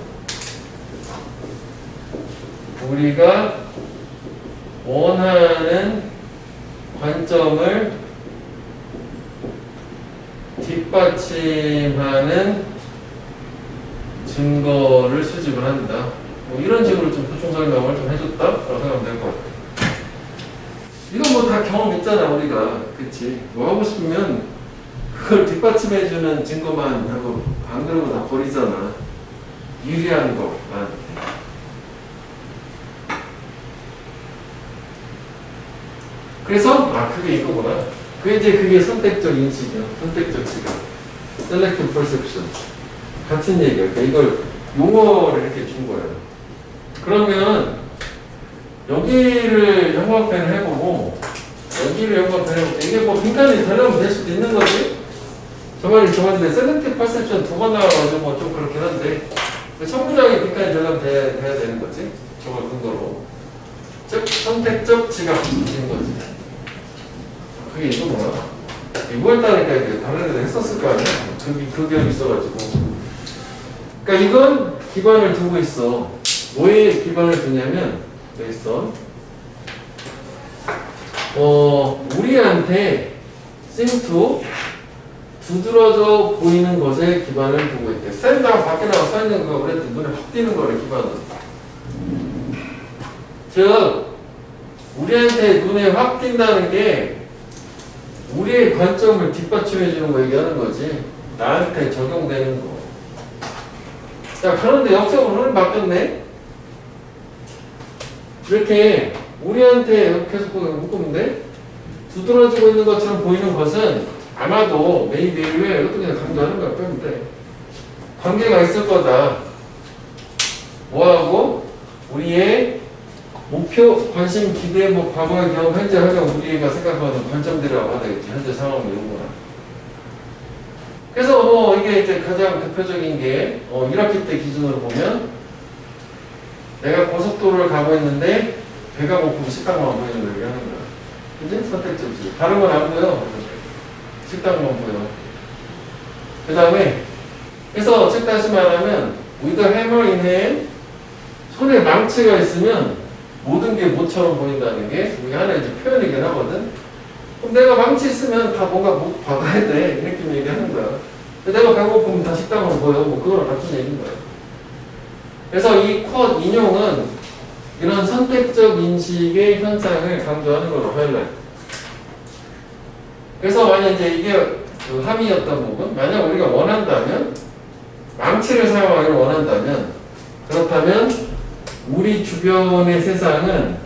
A: 우리가 원하는 관점을 뒷받침하는 증거를 수집을 한다. 뭐 이런 식으로 좀 보충 설명을 좀 해줬다라고 생각하면 될 것 같아요. 이건 뭐 다 경험 있잖아, 우리가. 그치? 뭐 하고 싶으면 그걸 뒷받침해주는 증거만 하고 안 그러면 다 버리잖아. 유리한 거 나한테. 그래서 그게 이거구나. 그게 선택적 인식이야. 선택적 지각. Selective perception. 같은 얘기야. 그러니까 이걸 용어를 이렇게 준 거예요. 그러면 여기를 형광펜을 해보고 여기를 형광펜을 해보고 이게 뭐 빈칸이 되려면 될 수도 있는 거지. 저 말이 좋았는데 Selective perception 두 번 나와가지고 뭐 좀 그렇긴 한데 첫 문장에 빈칸이 되려면 돼야 되는 거지. 저걸 근거로. 즉 선택적 지각인 거지. 그게 이거구나. 이거였다니까 이제 다른 애들 했었을 거 아니야? 그 기억이 있어가지고. 그러니까 이건 기반을 두고 있어. 뭐에 기반을 두냐면 여기 있어. 우리한테 seem to 두드러져 보이는 것에 기반을 두고 있대. 샌드하고 밖에 나가 서 있는 거 우리한테 눈에 확 띄는 거를 기반으로. 즉 우리한테 눈에 확 띈다는 게 우리의 관점을 뒷받침해 주는 거 얘기하는 거지. 나한테 적용되는 거. 자, 그런데 역적으로는 바뀌었네. 이렇게 우리한테 계속 묶으면 두드러지고 있는 것처럼 보이는 것은 아마도 maybe를 이것도 그냥 강조하는 거야. 빼면 돼. 관계가 있을 거다. 뭐하고? 우리의 목표, 관심, 기대, 뭐 과거의 경험, 현재 활용, 우리가 생각하는 관점들이라고 하다 겠지. 현재 상황 이런 거나. 그래서 이게 이제 가장 대표적인 게 1학기 때 기준으로 보면 내가 고속도로를 가고 있는데 배가 고프고 식당만 보이는 걸 얘기하는 거야. 그지? 선택적이지. 다른 건 안 보여. 식당만 보여. 그 다음에 그래서 즉 다시 말하면 with a hammer in hand 손에 망치가 있으면 모든 게 모처럼 보인다는 게 우리 하나의 이제 표현이긴 하거든. 그럼 내가 망치 있으면 다 뭔가 못 받아야 돼. 이렇게 얘기하는 거야. 내가 배고프면 다 식당으로 보여. 뭐 그거랑 같은 얘기인 거야. 그래서 이 컷 인용은 이런 선택적 인식의 현상을 강조하는 걸로 하이라이트. 그래서 만약 이제 이게 그 함의였던 부분, 만약 우리가 원한다면 망치를 사용하기를 원한다면 그렇다면 우리 주변의 세상은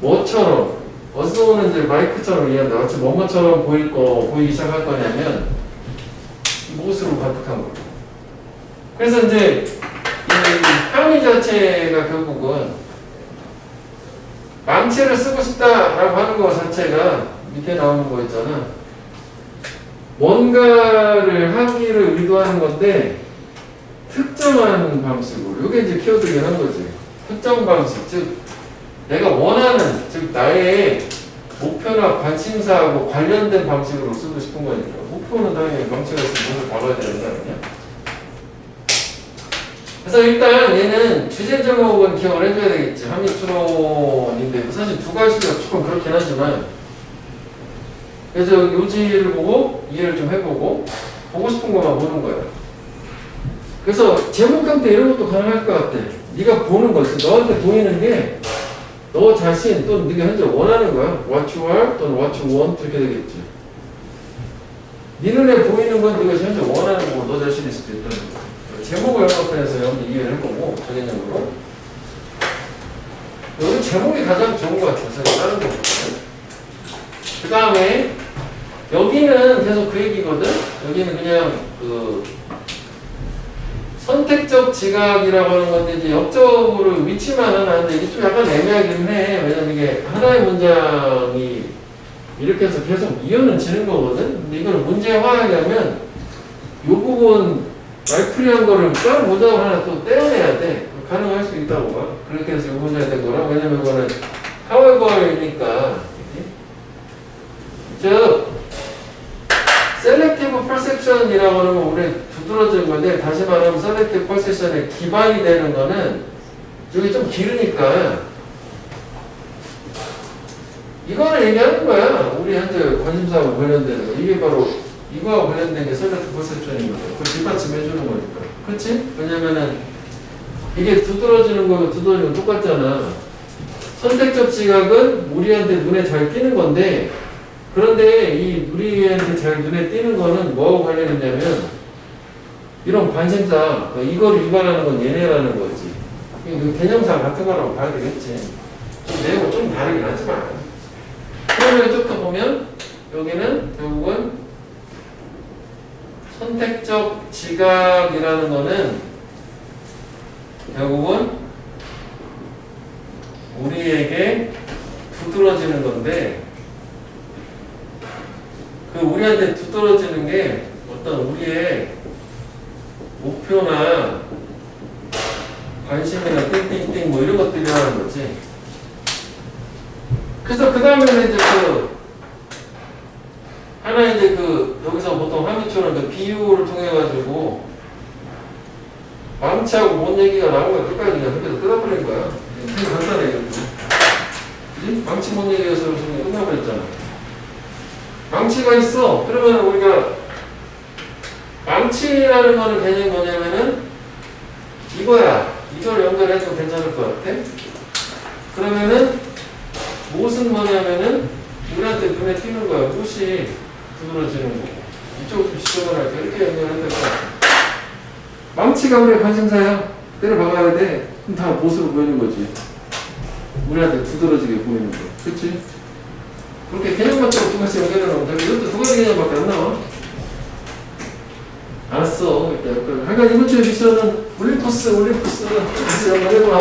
A: 뭐처럼 어스오는 이제 마이크처럼 이해한다. 마치 뭐뭐처럼 보이기 시작할 거냐면 무엇으로 가득한 거고. 그래서 이제 이 함의 자체가 결국은 망치를 쓰고 싶다라고 하는 거 자체가 밑에 나오는 거 있잖아. 뭔가를 하기를 의도하는 건데 특정한 방식으로. 이게 이제 키워드긴 한 거지. 특정 방식, 즉 내가 원하는, 즉 나의 목표나 관심사하고 관련된 방식으로 쓰고 싶은 거니까. 목표는 당연히 망치가 있으면 무엇을 박아야 되는 거 아니냐? 그래서 일단 얘는 주제 제목은 기억을 해줘야 되겠지. 함의추론인데 사실 두 가지가 조금 그렇긴 하지만 그래서 요지를 보고 이해를 좀 해보고 보고 싶은 것만 보는 거야. 그래서 제목 형태 이런 것도 가능할 것 같아. 네가 보는 거지. 너한테 보이는 게 너 자신 또는 네가 현재 원하는 거야. What you are 또는 what you want 이렇게 되겠지. 네 눈에 보이는 건 네가 현재 원하는 거고 너 자신일 수도 있다는 거야. 제목을 연합해서 여러분 이해를 해보고 전개적으로 여기 제목이 가장 좋은 것 같아서 다른 거 볼까요? 그 다음에 여기는 계속 그 얘기거든. 여기는 그냥 그 선택적 지각이라고 하는 건데 이제 역적으로 위치만 하는데 이게 좀 약간 애매하긴 해. 왜냐면 이게 하나의 문장이 이렇게 해서 계속 이어는 지는 거거든. 근데 이걸 문제화하려면 이 부분 말풀이한 거를 다른 문장을 하나 또 떼어내야 돼. 가능할 수 있다고 봐. 그렇게 해서 이 문장이 된 거라. 왜냐면 이거는 however이니까. 즉 selective perception이라고 하는 건 우리 두드러진 건데 다시 말하면 selective perception의 기반이 되는 거는 여기 좀 길으니까 이거를 얘기하는 거야. 우리 현재 관심사하고 관련되는 거. 이게 바로 이거와 관련된 게 selective perception인 거죠. 그걸 뒷받침해 주는 거니까. 그렇지? 왜냐면은 이게 두드러지는 거고 두드러지는 거 똑같잖아. 선택적 지각은 우리한테 눈에 잘 띄는 건데 그런데 이 우리한테 잘 눈에 띄는 거는 뭐하고 관련했냐면 이런 관심사, 이걸 유발하는 건 얘네라는 거지. 그 개념상 같은 거라고 봐야 되겠지. 내용은 좀 다르긴 하지만. 그러면 좀 더 보면 여기는 결국은 선택적 지각이라는 거는 결국은 우리에게 두드러지는 건데 그 우리한테 두드러지는 게 어떤 우리의 목표나 관심이나 띵띵띵 뭐 이런 것들이라는 거지. 그래서 그 다음에는 이제 하나 이제 여기서 보통 함유처럼 비유를 통해 가지고 망치하고 뭔 얘기가 나오면 끝까지 그냥 흡에서 뜯어버린 거야. 되게 간단해. 그지? 망치 뭔 얘기에서 그냥 끝나버렸잖아. 망치가 있어. 그러면 우리가 망치라는 거는 개념이 뭐냐면은 이거야. 이걸 연결해도 괜찮을 것 같아? 그러면은 못은 뭐냐면은 우리한테 눈에 띄는 거야. 못이 두드러지는 거고. 이쪽으로 좀 지적을 할까? 이렇게 연결해야 될 것 같아. 망치가 우리의 관심사야. 때려박아야 돼. 그럼 다 못으로 보이는 거지. 우리한테 두드러지게 보이는 거. 그치? 그렇게 개념맞다고 두 가지 연결해 놓으면 돼. 이것도 두 가지 개념밖에 안 나와. 알았어. 일단 하여간 이번 주에 미션은 올림푸스 같이 연결해봐.